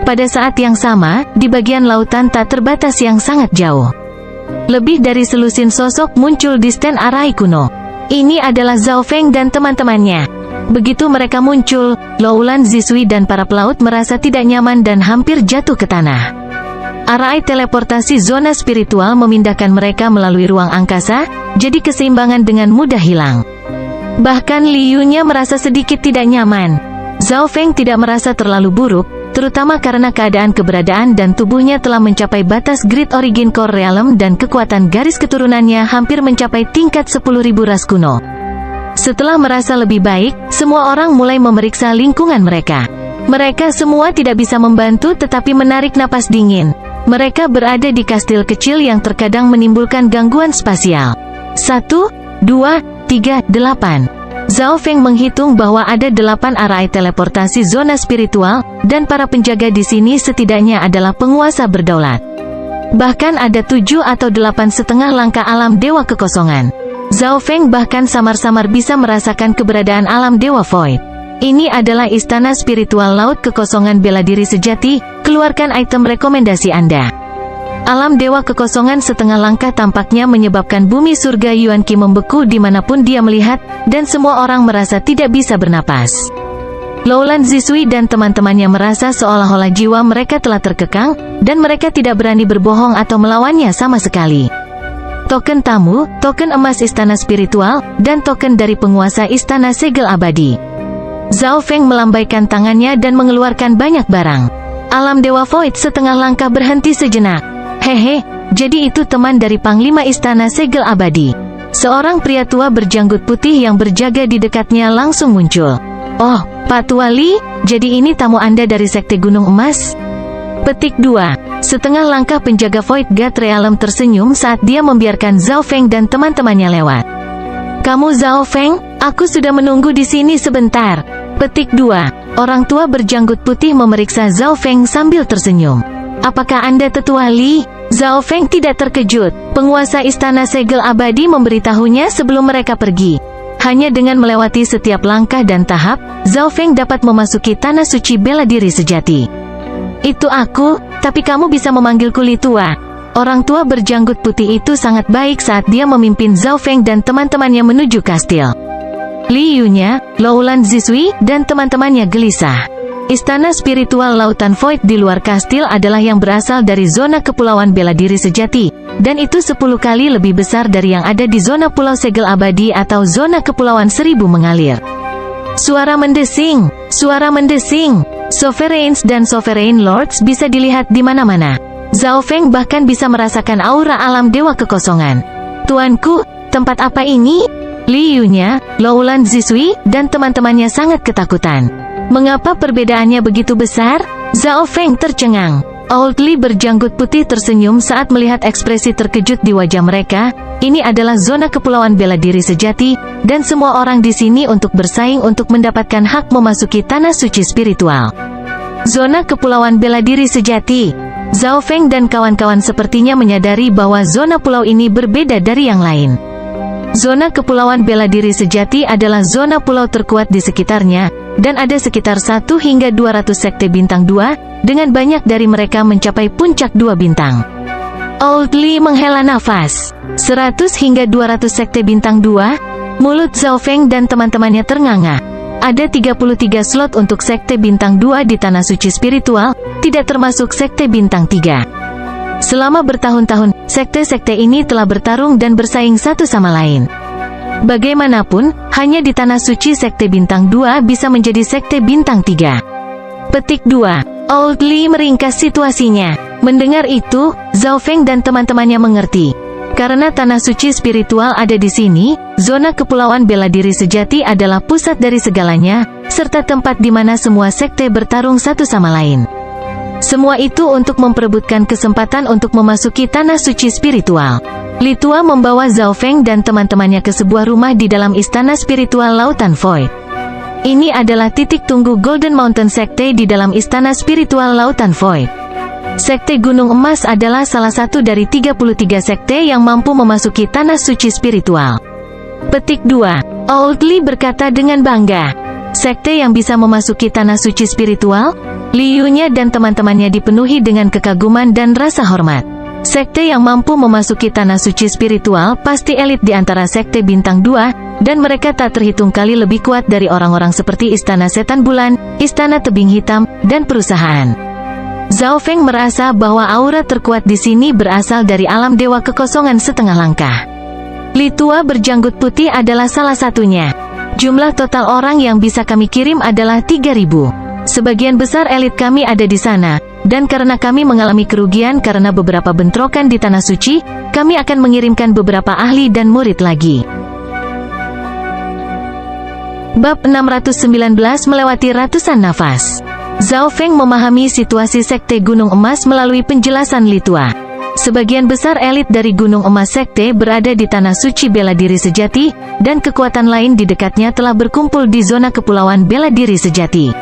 S1: Pada saat yang sama, di bagian lautan tak terbatas yang sangat jauh, lebih dari selusin sosok muncul di stand Arai kuno. Ini adalah Zhao Feng dan teman-temannya. Begitu mereka muncul, Loulan Zisui dan para pelaut merasa tidak nyaman dan hampir jatuh ke tanah. Arai teleportasi zona spiritual memindahkan mereka melalui ruang angkasa, jadi keseimbangan dengan mudah hilang. Bahkan Liu-nya merasa sedikit tidak nyaman. Zhao Feng tidak merasa terlalu buruk, terutama karena keadaan keberadaan dan tubuhnya telah mencapai batas Great Origin Core Realm dan kekuatan garis keturunannya hampir mencapai tingkat 10.000 ras kuno. Setelah merasa lebih baik, semua orang mulai memeriksa lingkungan mereka. Mereka semua tidak bisa membantu tetapi menarik napas dingin. Mereka berada di kastil kecil yang terkadang menimbulkan gangguan spasial. 1, 2, 3, 8. Zhao Feng menghitung bahwa ada 8 arai teleportasi zona spiritual, dan para penjaga di sini setidaknya adalah penguasa berdaulat. Bahkan ada 7 atau 8 setengah langkah alam dewa kekosongan. Zhao Feng bahkan samar-samar bisa merasakan keberadaan alam dewa void. Ini adalah istana spiritual laut kekosongan bela diri sejati. Keluarkan item rekomendasi Anda. Alam dewa kekosongan setengah langkah tampaknya menyebabkan bumi surga Yuan Qi membeku dimanapun dia melihat, dan semua orang merasa tidak bisa bernapas. Loulan Zisui dan teman-temannya merasa seolah-olah jiwa mereka telah terkekang, dan mereka tidak berani berbohong atau melawannya sama sekali. Token tamu, token emas istana spiritual, dan token dari penguasa Istana Segel Abadi. Zhao Feng melambaikan tangannya dan mengeluarkan banyak barang. Alam Dewa Void setengah langkah berhenti sejenak. Hehe, jadi itu teman dari Panglima Istana Segel Abadi. Seorang pria tua berjanggut putih yang berjaga di dekatnya langsung muncul. Oh, Pak Tua Li, jadi ini tamu Anda dari Sekte Gunung Emas? Petik 2. Setengah langkah penjaga Void God Realm tersenyum saat dia membiarkan Zhao Feng dan teman-temannya lewat. Kamu Zhao Feng? Aku sudah menunggu di sini sebentar. Petik 2. Orang tua berjanggut putih memeriksa Zhao Feng sambil tersenyum. Apakah Anda Tetua Li? Zhao Feng tidak terkejut. Penguasa Istana Segel Abadi memberitahunya sebelum mereka pergi. Hanya dengan melewati setiap langkah dan tahap, Zhao Feng dapat memasuki tanah suci bela diri sejati. Itu aku, tapi kamu bisa memanggilku Li Tua. Orang tua berjanggut putih itu sangat baik saat dia memimpin Zhao Feng dan teman-temannya menuju kastil. Liu-nya, Loulan Zisui, dan teman-temannya gelisah. Istana spiritual lautan void di luar kastil adalah yang berasal dari zona kepulauan bela diri sejati, dan itu 10 kali lebih besar dari yang ada di zona Pulau Segel Abadi atau zona Kepulauan Seribu mengalir. Suara mendesing, Sovereigns dan Sovereign Lords bisa dilihat di mana-mana. Zhao Feng bahkan bisa merasakan aura alam dewa kekosongan. Tuanku, tempat apa ini? Li Yunya, Loulan Zisui, dan teman-temannya sangat ketakutan. Mengapa perbedaannya begitu besar? Zhao Feng tercengang. Old Li berjanggut putih tersenyum saat melihat ekspresi terkejut di wajah mereka. Ini adalah zona kepulauan bela diri sejati, dan semua orang di sini untuk bersaing untuk mendapatkan hak memasuki tanah suci spiritual. Zona kepulauan bela diri sejati. Zhao Feng dan kawan-kawan sepertinya menyadari bahwa zona pulau ini berbeda dari yang lain. Zona kepulauan bela diri sejati adalah zona pulau terkuat di sekitarnya, dan ada sekitar 1 hingga 200 sekte bintang 2, dengan banyak dari mereka mencapai puncak 2 bintang. Old Li menghela nafas. 100 hingga 200 sekte bintang 2? Mulut Zhao Feng dan teman-temannya ternganga. Ada 33 slot untuk sekte bintang 2 di tanah suci spiritual, tidak termasuk sekte bintang 3. Selama bertahun-tahun, sekte-sekte ini telah bertarung dan bersaing satu sama lain. Bagaimanapun, hanya di tanah suci sekte bintang 2 bisa menjadi sekte bintang 3. Petik 2. Old Li meringkas situasinya. Mendengar itu, Zhao Feng dan teman-temannya mengerti. Karena tanah suci spiritual ada di sini, zona kepulauan bela diri sejati adalah pusat dari segalanya, serta tempat di mana semua sekte bertarung satu sama lain. Semua itu untuk memperebutkan kesempatan untuk memasuki tanah suci spiritual. Li Tua membawa Zhao Feng dan teman-temannya ke sebuah rumah di dalam istana spiritual Lautan Void. Ini adalah titik tunggu Golden Mountain Sekte di dalam istana spiritual Lautan Void. Sekte Gunung Emas adalah salah satu dari 33 sekte yang mampu memasuki tanah suci spiritual. Petik 2. Old Li berkata dengan bangga. Sekte yang bisa memasuki tanah suci spiritual? Li Yunya dan teman-temannya dipenuhi dengan kekaguman dan rasa hormat. Sekte yang mampu memasuki tanah suci spiritual pasti elit di antara sekte bintang 2, dan mereka tak terhitung kali lebih kuat dari orang-orang seperti Istana Setan Bulan, Istana Tebing Hitam, dan perusahaan. Zhao Feng merasa bahwa aura terkuat di sini berasal dari alam dewa kekosongan setengah langkah. Li Tua berjanggut putih adalah salah satunya. Jumlah total orang yang bisa kami kirim adalah 3.000. Sebagian besar elit kami ada di sana, dan karena kami mengalami kerugian karena beberapa bentrokan di tanah suci, kami akan mengirimkan beberapa ahli dan murid lagi. Bab 619 melewati ratusan nafas. Zhao Feng memahami situasi sekte Gunung Emas melalui penjelasan Li Tua. Sebagian besar elit dari Gunung Emas Sekte berada di tanah suci bela diri sejati, dan kekuatan lain di dekatnya telah berkumpul di zona kepulauan bela diri sejati.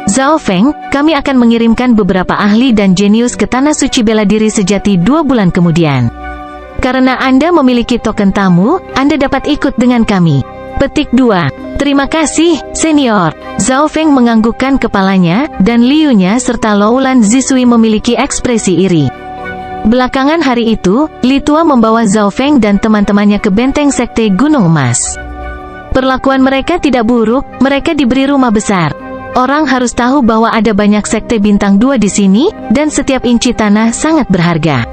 S1: Zhao Feng, kami akan mengirimkan beberapa ahli dan jenius ke tanah suci bela diri sejati 2 bulan kemudian. Karena Anda memiliki token tamu, Anda dapat ikut dengan kami. Petik 2. Terima kasih, senior. Zhao Feng menganggukkan kepalanya, dan Li Yunya serta Loulan Zisui memiliki ekspresi iri. Belakangan hari itu, Li Tua membawa Zhao Feng dan teman-temannya ke benteng sekte Gunung Emas. Perlakuan mereka tidak buruk, mereka diberi rumah besar. Orang harus tahu bahwa ada banyak sekte bintang 2 di sini, dan setiap inci tanah sangat berharga.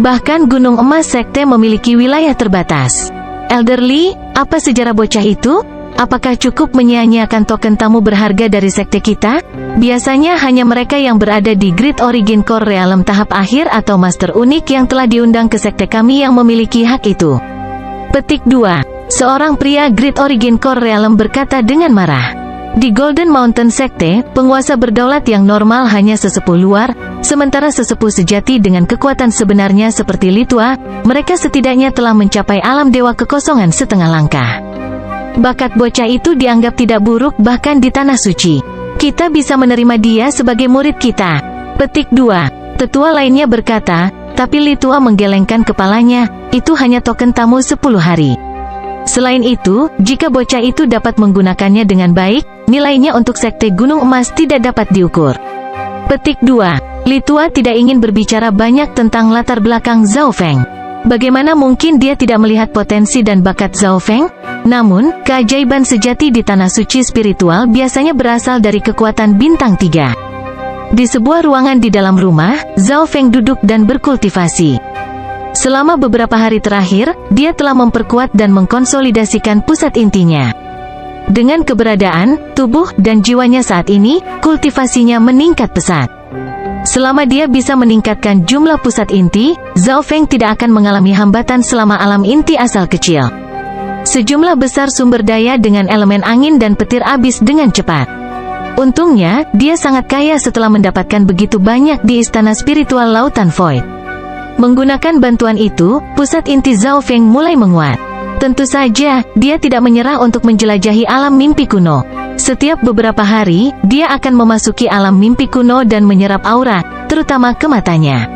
S1: Bahkan Gunung Emas Sekte memiliki wilayah terbatas. Elder Li, apa sejarah bocah itu? Apakah cukup menyia-nyiakan token tamu berharga dari sekte kita? Biasanya hanya mereka yang berada di Great Origin Core Realm tahap akhir atau Master Unik yang telah diundang ke sekte kami yang memiliki hak itu. Petik 2. Seorang pria Great Origin Core Realm berkata dengan marah. Di Golden Mountain Sekte, penguasa berdaulat yang normal hanya sesepuh luar, sementara sesepuh sejati dengan kekuatan sebenarnya seperti Li Tua, mereka setidaknya telah mencapai alam dewa kekosongan setengah langkah. Bakat bocah itu dianggap tidak buruk bahkan di tanah suci. Kita bisa menerima dia sebagai murid kita. Petik 2. Tetua lainnya berkata, tapi Li Tua menggelengkan kepalanya, itu hanya token tamu 10 hari. Selain itu, jika bocah itu dapat menggunakannya dengan baik, nilainya untuk sekte Gunung Emas tidak dapat diukur. Petik 2. Li Tua tidak ingin berbicara banyak tentang latar belakang Zhao Feng. Bagaimana mungkin dia tidak melihat potensi dan bakat Zhao Feng? Namun, keajaiban sejati di tanah suci spiritual biasanya berasal dari kekuatan bintang 3. Di sebuah ruangan di dalam rumah, Zhao Feng duduk dan berkultivasi. Selama beberapa hari terakhir, dia telah memperkuat dan mengkonsolidasikan pusat intinya. Dengan keberadaan, tubuh, dan jiwanya saat ini, kultivasinya meningkat pesat. Selama dia bisa meningkatkan jumlah pusat inti, Zhao Feng tidak akan mengalami hambatan selama alam inti asal kecil. Sejumlah besar sumber daya dengan elemen angin dan petir habis dengan cepat. Untungnya, dia sangat kaya setelah mendapatkan begitu banyak di istana spiritual Lautan Void. Menggunakan bantuan itu, pusat inti Zhao Feng mulai menguat. Tentu saja, dia tidak menyerah untuk menjelajahi alam mimpi kuno. Setiap beberapa hari, dia akan memasuki alam mimpi kuno dan menyerap aura, terutama ke matanya.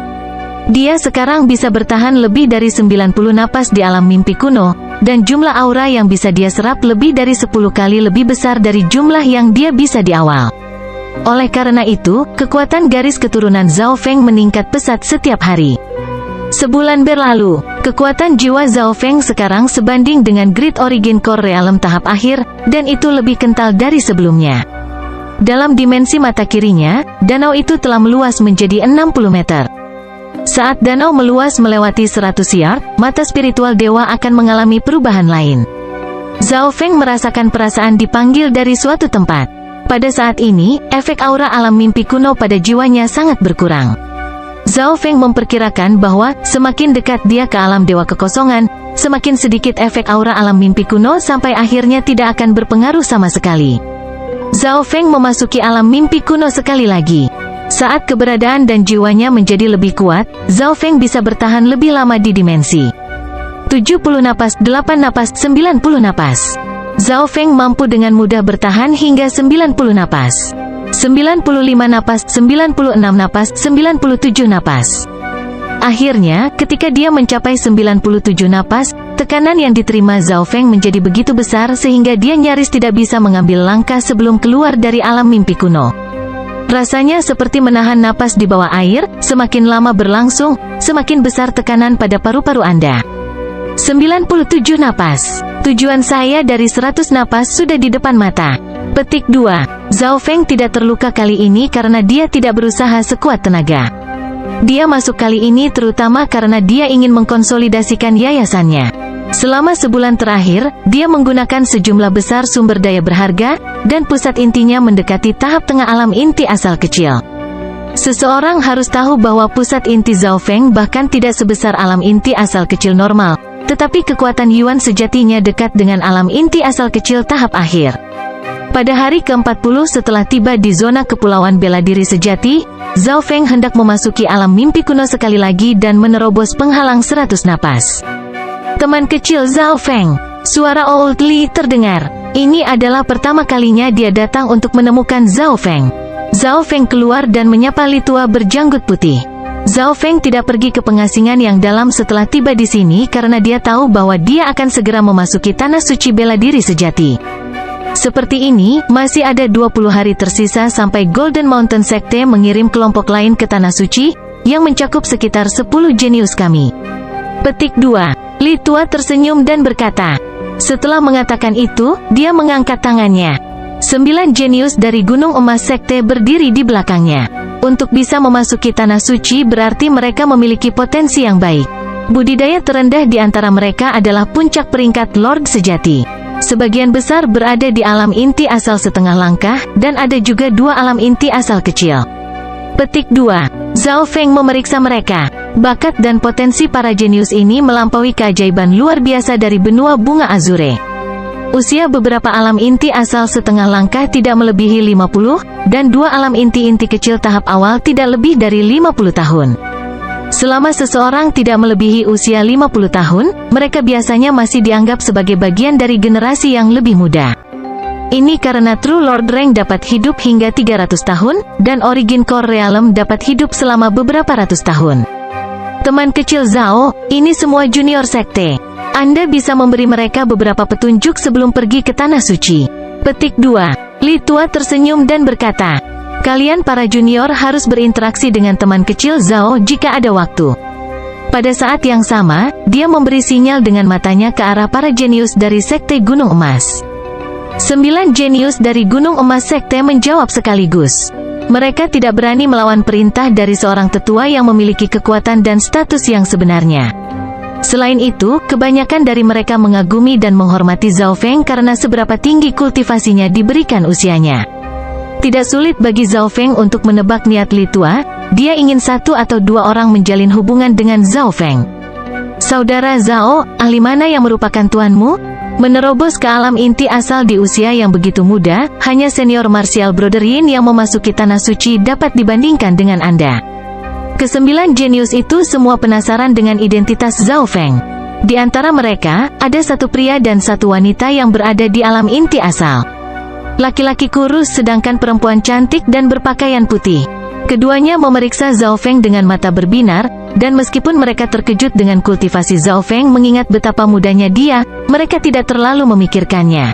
S1: Dia sekarang bisa bertahan lebih dari 90 napas di alam mimpi kuno, dan jumlah aura yang bisa dia serap lebih dari 10 kali lebih besar dari jumlah yang dia bisa di awal. Oleh karena itu, kekuatan garis keturunan Zhao Feng meningkat pesat setiap hari. Sebulan berlalu, kekuatan jiwa Zhao Feng sekarang sebanding dengan Great Origin Core Realm tahap akhir, dan itu lebih kental dari sebelumnya. Dalam dimensi mata kirinya, danau itu telah meluas menjadi 60 meter. Saat danau meluas melewati 100 yard, mata spiritual dewa akan mengalami perubahan lain. Zhao Feng merasakan perasaan dipanggil dari suatu tempat. Pada saat ini, efek aura alam mimpi kuno pada jiwanya sangat berkurang. Zhao Feng memperkirakan bahwa, semakin dekat dia ke alam dewa kekosongan, semakin sedikit efek aura alam mimpi kuno sampai akhirnya tidak akan berpengaruh sama sekali. Zhao Feng memasuki alam mimpi kuno sekali lagi. Saat keberadaan dan jiwanya menjadi lebih kuat, Zhao Feng bisa bertahan lebih lama di dimensi 70 napas, 8 napas, 90 napas. Zhao Feng mampu dengan mudah bertahan hingga 90 napas. 95 napas, 96 napas, 97 napas. Akhirnya, ketika dia mencapai 97 napas, tekanan yang diterima Zhao Feng menjadi begitu besar sehingga dia nyaris tidak bisa mengambil langkah sebelum keluar dari alam mimpi kuno. Rasanya seperti menahan napas di bawah air, semakin lama berlangsung, semakin besar tekanan pada paru-paru Anda. 97 napas. Tujuan saya dari 100 napas sudah di depan mata. Petik 2. Zhao Feng tidak terluka kali ini karena dia tidak berusaha sekuat tenaga. Dia masuk kali ini terutama karena dia ingin mengkonsolidasikan yayasannya. Selama sebulan terakhir, dia menggunakan sejumlah besar sumber daya berharga, dan pusat intinya mendekati tahap tengah alam inti asal kecil. Seseorang harus tahu bahwa pusat inti Zhao Feng bahkan tidak sebesar alam inti asal kecil normal, tetapi kekuatan Yuan sejatinya dekat dengan alam inti asal kecil tahap akhir. Pada hari ke-40 setelah tiba di zona kepulauan bela diri sejati, Zhao Feng hendak memasuki alam mimpi kuno sekali lagi dan menerobos penghalang 100 napas. Teman kecil Zhao Feng, suara Old Li terdengar. Ini adalah pertama kalinya dia datang untuk menemukan Zhao Feng. Zhao Feng keluar dan menyapa Li tua berjanggut putih. Zhao Feng tidak pergi ke pengasingan yang dalam setelah tiba di sini karena dia tahu bahwa dia akan segera memasuki tanah suci bela diri sejati. Seperti ini, masih ada 20 hari tersisa sampai Golden Mountain Sekte mengirim kelompok lain ke tanah suci, yang mencakup sekitar 10 jenius kami. Petik 2. Li tua tersenyum dan berkata. Setelah mengatakan itu, dia mengangkat tangannya. 9 jenius dari Gunung Emas Sekte berdiri di belakangnya. Untuk bisa memasuki tanah suci berarti mereka memiliki potensi yang baik. Budidaya terendah di antara mereka adalah puncak peringkat Lord sejati. Sebagian besar berada di alam inti asal setengah langkah, dan ada juga 2 alam inti asal kecil. Petik 2. Zhao Feng memeriksa mereka. Bakat dan potensi para jenius ini melampaui keajaiban luar biasa dari benua bunga azure. Usia beberapa alam inti asal setengah langkah tidak melebihi 50, dan 2 alam inti-inti kecil tahap awal tidak lebih dari 50 tahun. Selama seseorang tidak melebihi usia 50 tahun, mereka biasanya masih dianggap sebagai bagian dari generasi yang lebih muda. Ini karena True Lord Rank dapat hidup hingga 300 tahun, dan Origin Core Realm dapat hidup selama beberapa ratus tahun. Teman kecil Zhao, ini semua junior sekte. Anda bisa memberi mereka beberapa petunjuk sebelum pergi ke tanah suci. Petik 2. Li tua tersenyum dan berkata, kalian para junior harus berinteraksi dengan teman kecil Zhao jika ada waktu. Pada saat yang sama, dia memberi sinyal dengan matanya ke arah para jenius dari Sekte Gunung Emas. 9 jenius dari Gunung Emas Sekte menjawab sekaligus. Mereka tidak berani melawan perintah dari seorang tetua yang memiliki kekuatan dan status yang sebenarnya. Selain itu, kebanyakan dari mereka mengagumi dan menghormati Zhao Feng karena seberapa tinggi kultivasinya diberikan usianya. Tidak sulit bagi Zhao Feng untuk menebak niat Li Tua, dia ingin satu atau dua orang menjalin hubungan dengan Zhao Feng. Saudara Zhao, ahli mana yang merupakan tuanmu? Menerobos ke alam inti asal di usia yang begitu muda, hanya senior martial brother Yin yang memasuki tanah suci dapat dibandingkan dengan Anda. Kesembilan jenius itu semua penasaran dengan identitas Zhao Feng. Di antara mereka, ada satu pria dan satu wanita yang berada di alam inti asal. Laki-laki kurus sedangkan perempuan cantik dan berpakaian putih. Keduanya memeriksa Zhao Feng dengan mata berbinar, dan meskipun mereka terkejut dengan kultivasi Zhao Feng mengingat betapa mudanya dia, mereka tidak terlalu memikirkannya.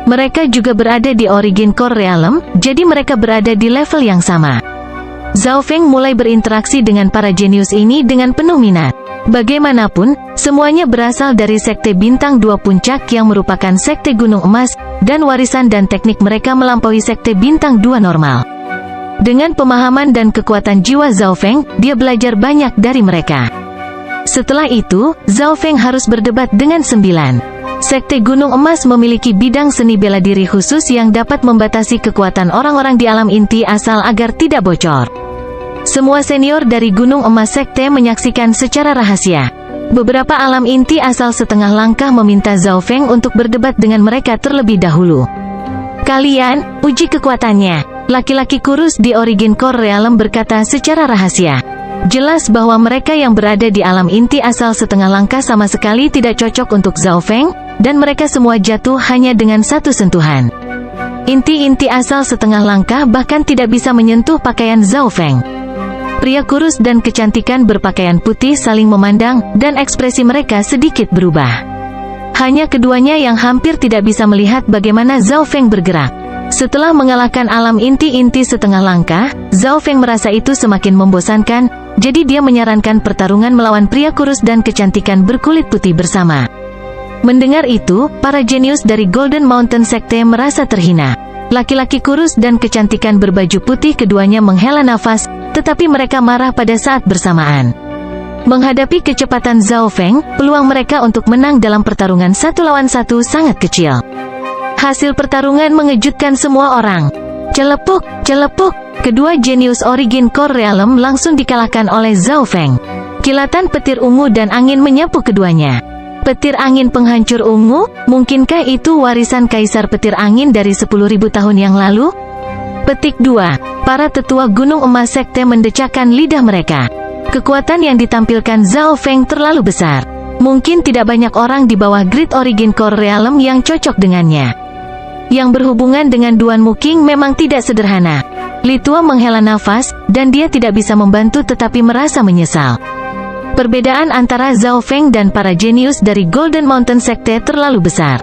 S1: Mereka juga berada di Origin Core Realm, jadi mereka berada di level yang sama. Zhao Feng mulai berinteraksi dengan para jenius ini dengan penuh minat. Bagaimanapun, semuanya berasal dari Sekte Bintang 2 Puncak yang merupakan Sekte Gunung Emas, dan warisan dan teknik mereka melampaui Sekte Bintang 2 normal. Dengan pemahaman dan kekuatan jiwa Zhao Feng, dia belajar banyak dari mereka. Setelah itu, Zhao Feng harus berdebat dengan 9. Sekte Gunung Emas memiliki bidang seni bela diri khusus yang dapat membatasi kekuatan orang-orang di alam inti asal agar tidak bocor. Semua senior dari Gunung Emas Sekte menyaksikan secara rahasia. Beberapa alam inti asal setengah langkah meminta Zhao Feng untuk berdebat dengan mereka terlebih dahulu. Kalian, uji kekuatannya. Laki-laki kurus di Origin Core Realm berkata secara rahasia. Jelas bahwa mereka yang berada di alam inti asal setengah langkah sama sekali tidak cocok untuk Zhao Feng, dan mereka semua jatuh hanya dengan satu sentuhan. Inti-inti asal setengah langkah bahkan tidak bisa menyentuh pakaian Zhao Feng. Pria kurus dan kecantikan berpakaian putih saling memandang, dan ekspresi mereka sedikit berubah. Hanya keduanya yang hampir tidak bisa melihat bagaimana Zhao Feng bergerak. Setelah mengalahkan alam inti-inti setengah langkah, Zhao Feng merasa itu semakin membosankan, jadi dia menyarankan pertarungan melawan pria kurus dan kecantikan berkulit putih bersama. Mendengar itu, para jenius dari Golden Mountain Sekte merasa terhina. Laki-laki kurus dan kecantikan berbaju putih keduanya menghela nafas, tetapi mereka marah pada saat bersamaan. Menghadapi kecepatan Zhao Feng, peluang mereka untuk menang dalam pertarungan 1 lawan 1 sangat kecil. Hasil pertarungan mengejutkan semua orang. Celepuk, celepuk, kedua jenius Origin Core Realm langsung dikalahkan oleh Zhao Feng. Kilatan petir ungu dan angin menyapu keduanya. Petir angin penghancur ungu, mungkinkah itu warisan Kaisar Petir Angin dari 10.000 tahun yang lalu? Petik 2. Para tetua Gunung Emas Sekte mendecakkan lidah mereka. Kekuatan yang ditampilkan Zhao Feng terlalu besar. Mungkin tidak banyak orang di bawah Great Origin Core Realm yang cocok dengannya. Yang berhubungan dengan Duan Muking memang tidak sederhana. Li Tua menghela nafas, dan dia tidak bisa membantu tetapi merasa menyesal. Perbedaan antara Zhao Feng dan para jenius dari Golden Mountain Sekte terlalu besar.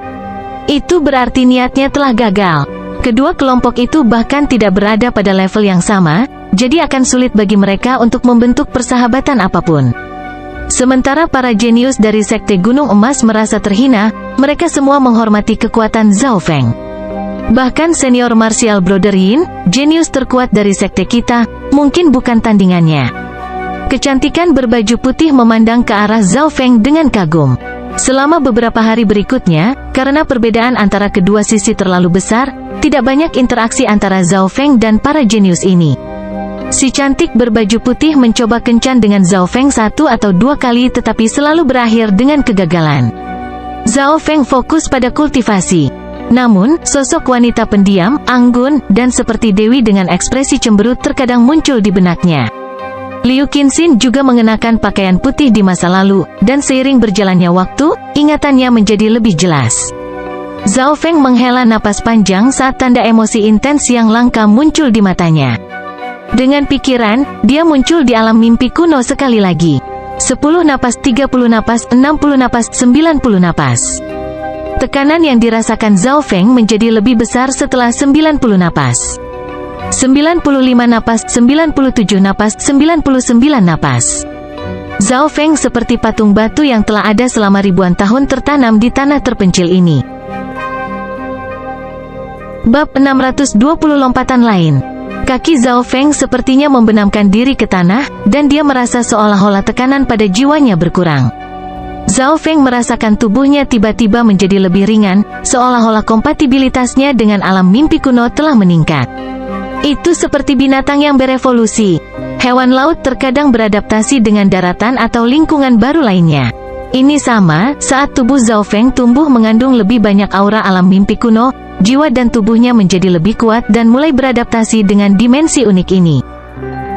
S1: Itu berarti niatnya telah gagal. Kedua kelompok itu bahkan tidak berada pada level yang sama, jadi akan sulit bagi mereka untuk membentuk persahabatan apapun. Sementara para jenius dari Sekte Gunung Emas merasa terhina, mereka semua menghormati kekuatan Zhao Feng. Bahkan senior martial brother Yin, jenius terkuat dari sekte kita, mungkin bukan tandingannya. Kecantikan berbaju putih memandang ke arah Zhao Feng dengan kagum. Selama beberapa hari berikutnya, karena perbedaan antara kedua sisi terlalu besar, tidak banyak interaksi antara Zhao Feng dan para jenius ini. Si cantik berbaju putih mencoba kencan dengan Zhao Feng 1 atau 2 kali tetapi selalu berakhir dengan kegagalan. Zhao Feng fokus pada kultivasi. Namun, sosok wanita pendiam, anggun, dan seperti dewi dengan ekspresi cemberut terkadang muncul di benaknya. Liu Qinxin juga mengenakan pakaian putih di masa lalu, dan seiring berjalannya waktu, ingatannya menjadi lebih jelas. Zhao Feng menghela napas panjang saat tanda emosi intens yang langka muncul di matanya. Dengan pikiran, dia muncul di alam mimpi kuno sekali lagi. 10 napas, 30 napas, 60 napas, 90 napas. Tekanan yang dirasakan Zhao Feng menjadi lebih besar setelah 90 napas. 95 napas, 97 napas, 99 napas. Zhao Feng seperti patung batu yang telah ada selama ribuan tahun tertanam di tanah terpencil ini. Bab 620 lompatan lain. Kaki Zhao Feng sepertinya membenamkan diri ke tanah, dan dia merasa seolah-olah tekanan pada jiwanya berkurang. Zhao Feng merasakan tubuhnya tiba-tiba menjadi lebih ringan, seolah-olah kompatibilitasnya dengan alam mimpi kuno telah meningkat. Itu seperti binatang yang berevolusi. Hewan laut terkadang beradaptasi dengan daratan atau lingkungan baru lainnya. Ini sama, saat tubuh Zhao Feng tumbuh mengandung lebih banyak aura alam mimpi kuno, jiwa dan tubuhnya menjadi lebih kuat dan mulai beradaptasi dengan dimensi unik ini.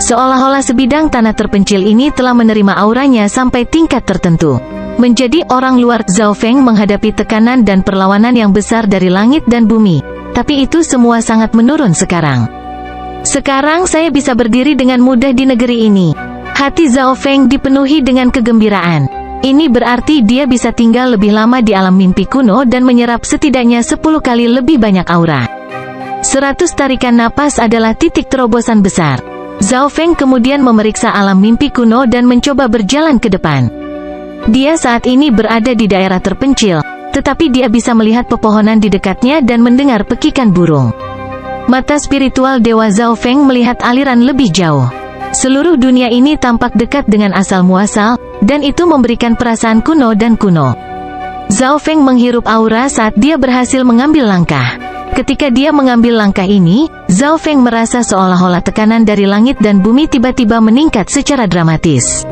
S1: Seolah-olah sebidang tanah terpencil ini telah menerima auranya sampai tingkat tertentu. Menjadi orang luar, Zhao Feng menghadapi tekanan dan perlawanan yang besar dari langit dan bumi. Tapi itu semua sangat menurun sekarang. Sekarang saya bisa berdiri dengan mudah di negeri ini. Hati Zhao Feng dipenuhi dengan kegembiraan. Ini berarti dia bisa tinggal lebih lama di alam mimpi kuno dan menyerap setidaknya 10 kali lebih banyak aura. 100 tarikan napas adalah titik terobosan besar. Zhao Feng kemudian memeriksa alam mimpi kuno dan mencoba berjalan ke depan. Dia saat ini berada di daerah terpencil, tetapi dia bisa melihat pepohonan di dekatnya dan mendengar pekikan burung. Mata spiritual Dewa Zhao Feng melihat aliran lebih jauh. Seluruh dunia ini tampak dekat dengan asal-muasal, dan itu memberikan perasaan kuno dan kuno. Zhao Feng menghirup aura saat dia berhasil mengambil langkah. Ketika dia mengambil langkah ini, Zhao Feng merasa seolah-olah tekanan dari langit dan bumi tiba-tiba meningkat secara dramatis.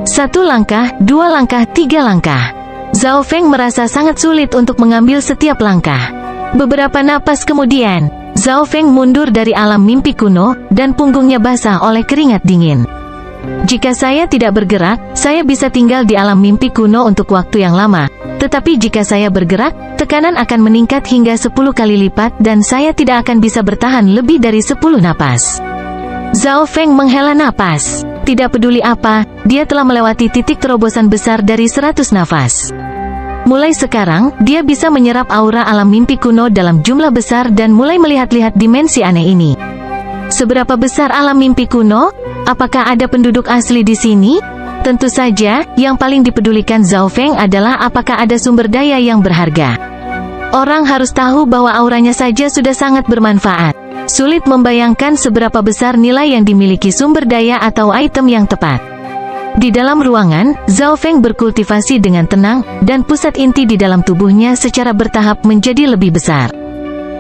S1: 1 langkah, 2 langkah, 3 langkah. Zhao Feng merasa sangat sulit untuk mengambil setiap langkah. Beberapa napas kemudian, Zhao Feng mundur dari alam mimpi kuno, dan punggungnya basah oleh keringat dingin. Jika saya tidak bergerak, saya bisa tinggal di alam mimpi kuno untuk waktu yang lama. Tetapi jika saya bergerak, tekanan akan meningkat hingga 10 kali lipat dan saya tidak akan bisa bertahan lebih dari 10 napas. Zhao Feng menghela napas. Tidak peduli apa, dia telah melewati titik terobosan besar dari 100 nafas. Mulai sekarang, dia bisa menyerap aura alam mimpi kuno dalam jumlah besar dan mulai melihat-lihat dimensi aneh ini. Seberapa besar alam mimpi kuno? Apakah ada penduduk asli di sini? Tentu saja, yang paling dipedulikan Zhao Feng adalah apakah ada sumber daya yang berharga. Orang harus tahu bahwa auranya saja sudah sangat bermanfaat. Sulit membayangkan seberapa besar nilai yang dimiliki sumber daya atau item yang tepat. Di dalam ruangan, Zhao Feng berkultivasi dengan tenang, dan pusat inti di dalam tubuhnya secara bertahap menjadi lebih besar.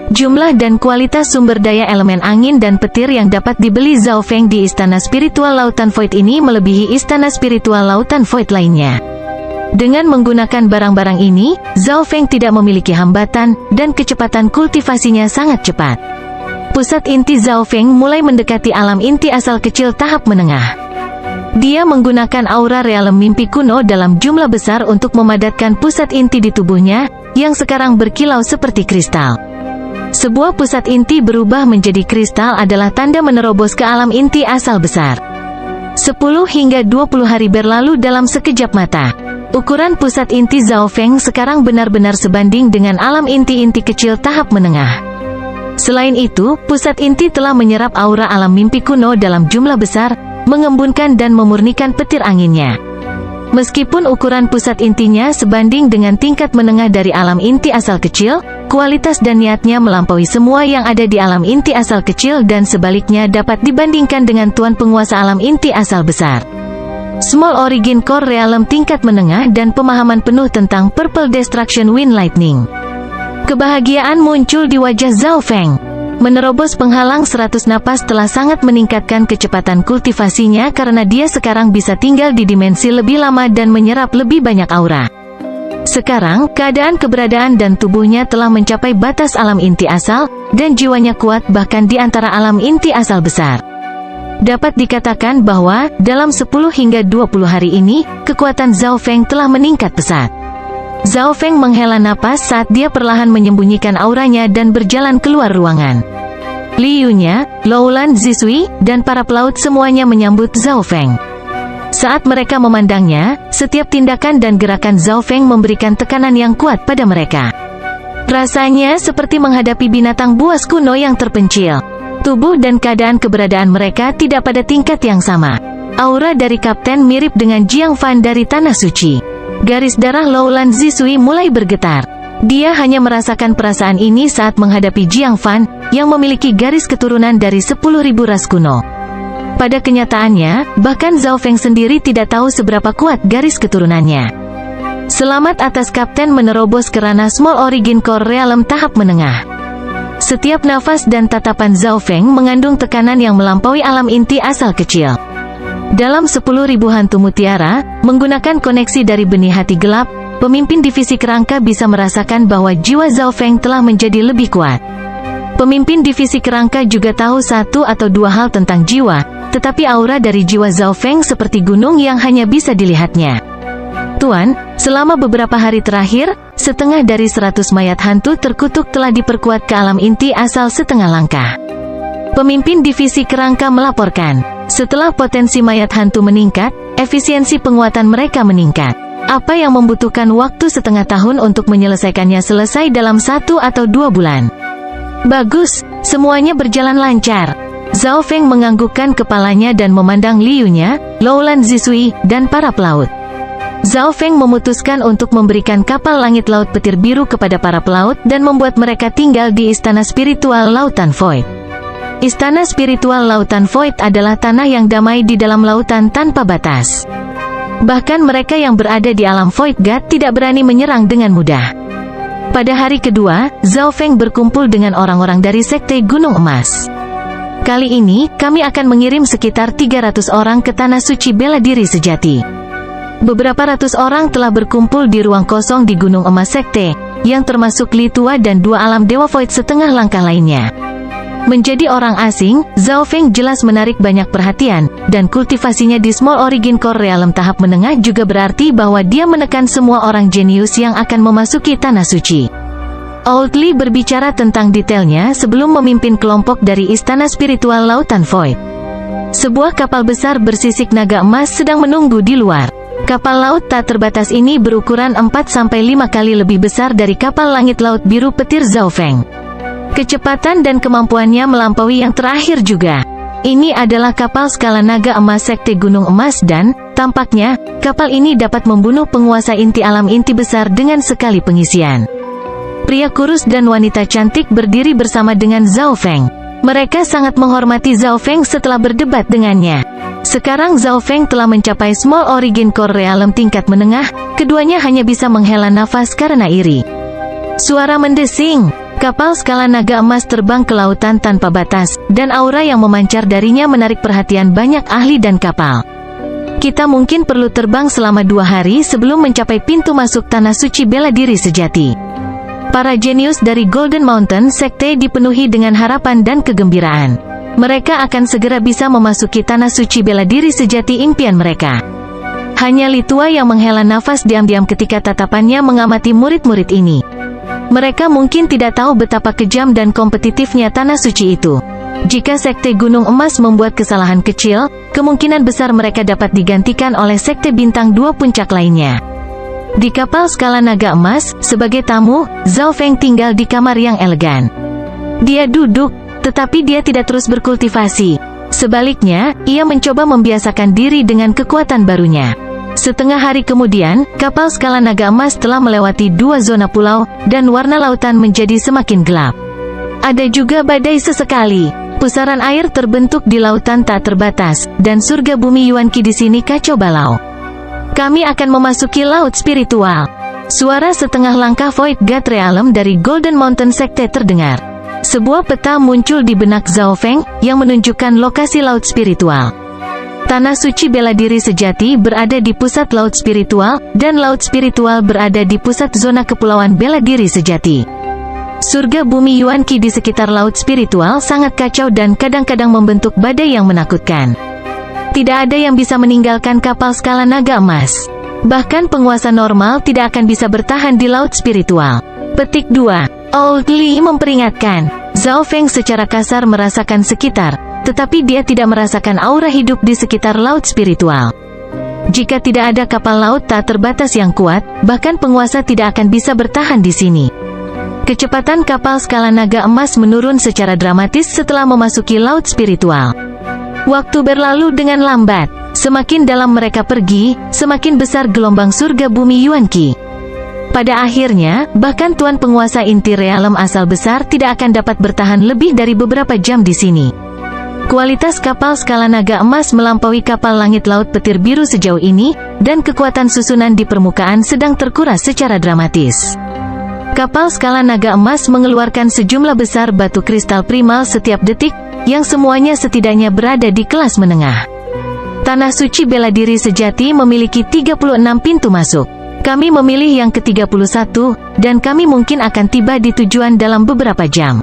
S1: Jumlah dan kualitas sumber daya elemen angin dan petir yang dapat dibeli Zhao Feng di Istana Spiritual Lautan Void ini melebihi Istana Spiritual Lautan Void lainnya. Dengan menggunakan barang-barang ini, Zhao Feng tidak memiliki hambatan, dan kecepatan kultivasinya sangat cepat. Pusat inti Zhao Feng mulai mendekati alam inti asal kecil tahap menengah. Dia menggunakan aura realem mimpi kuno dalam jumlah besar untuk memadatkan pusat inti di tubuhnya, yang sekarang berkilau seperti kristal. Sebuah pusat inti berubah menjadi kristal adalah tanda menerobos ke alam inti asal besar. 10 hingga 20 hari berlalu dalam sekejap mata. Ukuran pusat inti Zhao Feng sekarang benar-benar sebanding dengan alam inti-inti kecil tahap menengah. Selain itu, pusat inti telah menyerap aura alam mimpi kuno dalam jumlah besar, mengembunkan dan memurnikan petir anginnya. Meskipun ukuran pusat intinya sebanding dengan tingkat menengah dari alam inti asal kecil, kualitas dan niatnya melampaui semua yang ada di alam inti asal kecil dan sebaliknya dapat dibandingkan dengan tuan penguasa alam inti asal besar. Small Origin Core Realm tingkat menengah dan pemahaman penuh tentang Purple Destruction Wind Lightning. Kebahagiaan muncul di wajah Zhao Feng. Menerobos penghalang 100 napas telah sangat meningkatkan kecepatan kultivasinya karena dia sekarang bisa tinggal di dimensi lebih lama dan menyerap lebih banyak aura. Sekarang, keberadaan dan tubuhnya telah mencapai batas alam inti asal, dan jiwanya kuat bahkan di antara alam inti asal besar. Dapat dikatakan bahwa, dalam 10 hingga 20 hari ini, kekuatan Zhao Feng telah meningkat pesat. Zhao Feng menghela napas saat dia perlahan menyembunyikan auranya dan berjalan keluar ruangan. Liu-nya, Loulan Zisui, dan para pelaut semuanya menyambut Zhao Feng. Saat mereka memandangnya, setiap tindakan dan gerakan Zhao Feng memberikan tekanan yang kuat pada mereka. Rasanya seperti menghadapi binatang buas kuno yang terpencil. Tubuh dan keberadaan mereka tidak pada tingkat yang sama. Aura dari Kapten mirip dengan Jiang Fan dari Tanah Suci. Garis darah Loulan Zisui mulai bergetar. Dia hanya merasakan perasaan ini saat menghadapi Jiang Fan, yang memiliki garis keturunan dari 10.000 ras kuno. Pada kenyataannya, bahkan Zhao Feng sendiri tidak tahu seberapa kuat garis keturunannya. Selamat atas Kapten menerobos ke ranah Small Origin Core Realm tahap menengah. Setiap nafas dan tatapan Zhao Feng mengandung tekanan yang melampaui alam inti asal kecil. Dalam 10.000 hantu mutiara, menggunakan koneksi dari benih hati gelap, pemimpin divisi kerangka bisa merasakan bahwa jiwa Zhao Feng telah menjadi lebih kuat. Pemimpin divisi kerangka juga tahu satu atau dua hal tentang jiwa, tetapi aura dari jiwa Zhao Feng seperti gunung yang hanya bisa dilihatnya. Tuan, selama beberapa hari terakhir, setengah dari 100 mayat hantu terkutuk telah diperkuat ke alam inti asal setengah langkah. Pemimpin divisi kerangka melaporkan, setelah potensi mayat hantu meningkat, efisiensi penguatan mereka meningkat. Apa yang membutuhkan waktu setengah tahun untuk menyelesaikannya selesai dalam 1 atau 2 bulan. Bagus, semuanya berjalan lancar. Zhao Feng menganggukkan kepalanya dan memandang Liu-nya, Loulan Zisui, dan para pelaut. Zhao Feng memutuskan untuk memberikan kapal langit laut petir biru kepada para pelaut dan membuat mereka tinggal di Istana Spiritual Lautan Void. Istana Spiritual Lautan Void adalah tanah yang damai di dalam lautan tanpa batas. Bahkan mereka yang berada di alam Void God tidak berani menyerang dengan mudah. Pada hari kedua, Zhao Feng berkumpul dengan orang-orang dari Sekte Gunung Emas. Kali ini, kami akan mengirim sekitar 300 orang ke Tanah Suci Bela Diri Sejati. Beberapa ratus orang telah berkumpul di ruang kosong di Gunung Emas Sekte, yang termasuk Li Tua dan 2 alam Dewa Void setengah langkah lainnya. Menjadi orang asing, Zhao Feng jelas menarik banyak perhatian, dan kultivasinya di Small Origin Core Realm tahap menengah juga berarti bahwa dia menekan semua orang jenius yang akan memasuki Tanah Suci. Old Li berbicara tentang detailnya sebelum memimpin kelompok dari Istana Spiritual Lautan Void. Sebuah kapal besar bersisik naga emas sedang menunggu di luar. Kapal laut tak terbatas ini berukuran 4-5 kali lebih besar dari kapal langit laut biru petir Zhao Feng. Kecepatan dan kemampuannya melampaui yang terakhir juga. Ini adalah kapal skala naga emas Sekte Gunung Emas dan, tampaknya, kapal ini dapat membunuh penguasa inti alam inti besar dengan sekali pengisian. Pria kurus dan wanita cantik berdiri bersama dengan Zhao Feng. Mereka sangat menghormati Zhao Feng setelah berdebat dengannya. Sekarang Zhao Feng telah mencapai Small Origin Core Realm tingkat menengah, keduanya hanya bisa menghela nafas karena iri. Suara mendesing. Kapal skala naga emas terbang ke lautan tanpa batas, dan aura yang memancar darinya menarik perhatian banyak ahli dan kapal. Kita mungkin perlu terbang selama 2 hari sebelum mencapai pintu masuk Tanah Suci Bela Diri Sejati. Para jenius dari Golden Mountain Sekte dipenuhi dengan harapan dan kegembiraan. Mereka akan segera bisa memasuki Tanah Suci Bela Diri Sejati impian mereka. Hanya Li Tua yang menghela nafas diam-diam ketika tatapannya mengamati murid-murid ini. Mereka mungkin tidak tahu betapa kejam dan kompetitifnya Tanah Suci itu. Jika Sekte Gunung Emas membuat kesalahan kecil, kemungkinan besar mereka dapat digantikan oleh Sekte Bintang 2 puncak lainnya. Di kapal skala naga emas, sebagai tamu, Zhao Feng tinggal di kamar yang elegan. Dia duduk, tetapi dia tidak terus berkultivasi. Sebaliknya, ia mencoba membiasakan diri dengan kekuatan barunya. Setengah hari kemudian, kapal skala naga emas telah melewati 2 zona pulau, dan warna lautan menjadi semakin gelap. Ada juga badai sesekali. Pusaran air terbentuk di lautan tak terbatas, dan surga bumi Yuan Qi di sini kacau balau. Kami akan memasuki laut spiritual. Suara setengah langkah Void God Realm dari Golden Mountain Sekte terdengar. Sebuah peta muncul di benak Zhao Feng, yang menunjukkan lokasi laut spiritual. Tanah Suci Bela Diri Sejati berada di pusat laut spiritual, dan laut spiritual berada di pusat zona kepulauan Bela Diri Sejati. Surga bumi Yuan Qi di sekitar laut spiritual sangat kacau dan kadang-kadang membentuk badai yang menakutkan. Tidak ada yang bisa meninggalkan kapal skala naga emas. Bahkan penguasa normal tidak akan bisa bertahan di laut spiritual. Petik 2. Old Li memperingatkan. Zhao Feng secara kasar merasakan sekitar, tetapi dia tidak merasakan aura hidup di sekitar laut spiritual. Jika tidak ada kapal laut tak terbatas yang kuat, bahkan penguasa tidak akan bisa bertahan di sini. Kecepatan kapal skala naga emas menurun secara dramatis setelah memasuki laut spiritual. Waktu berlalu dengan lambat. Semakin dalam mereka pergi, semakin besar gelombang surga bumi Yuan Qi. Pada akhirnya, bahkan tuan penguasa inti realem asal besar tidak akan dapat bertahan lebih dari beberapa jam di sini. Kualitas kapal skala naga emas melampaui kapal langit laut petir biru sejauh ini, dan kekuatan susunan di permukaan sedang terkuras secara dramatis. Kapal skala naga emas mengeluarkan sejumlah besar batu kristal primal setiap detik, yang semuanya setidaknya berada di kelas menengah. Tanah suci bela diri sejati memiliki 36 pintu masuk. Kami memilih yang ke-31, dan kami mungkin akan tiba di tujuan dalam beberapa jam.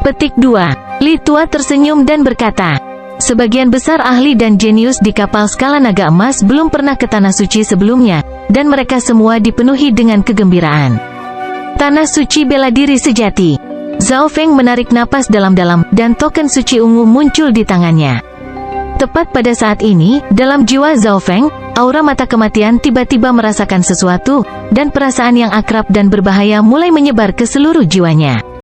S1: Petik 2. Li Tua tersenyum dan berkata, sebagian besar ahli dan jenius di kapal skala naga emas belum pernah ke Tanah Suci sebelumnya, dan mereka semua dipenuhi dengan kegembiraan. Tanah Suci bela diri sejati. Zhao Feng menarik napas dalam-dalam, dan token suci ungu muncul di tangannya. Tepat pada saat ini, dalam jiwa Zhao Feng, aura mata kematian tiba-tiba merasakan sesuatu, dan perasaan yang akrab dan berbahaya mulai menyebar ke seluruh jiwanya.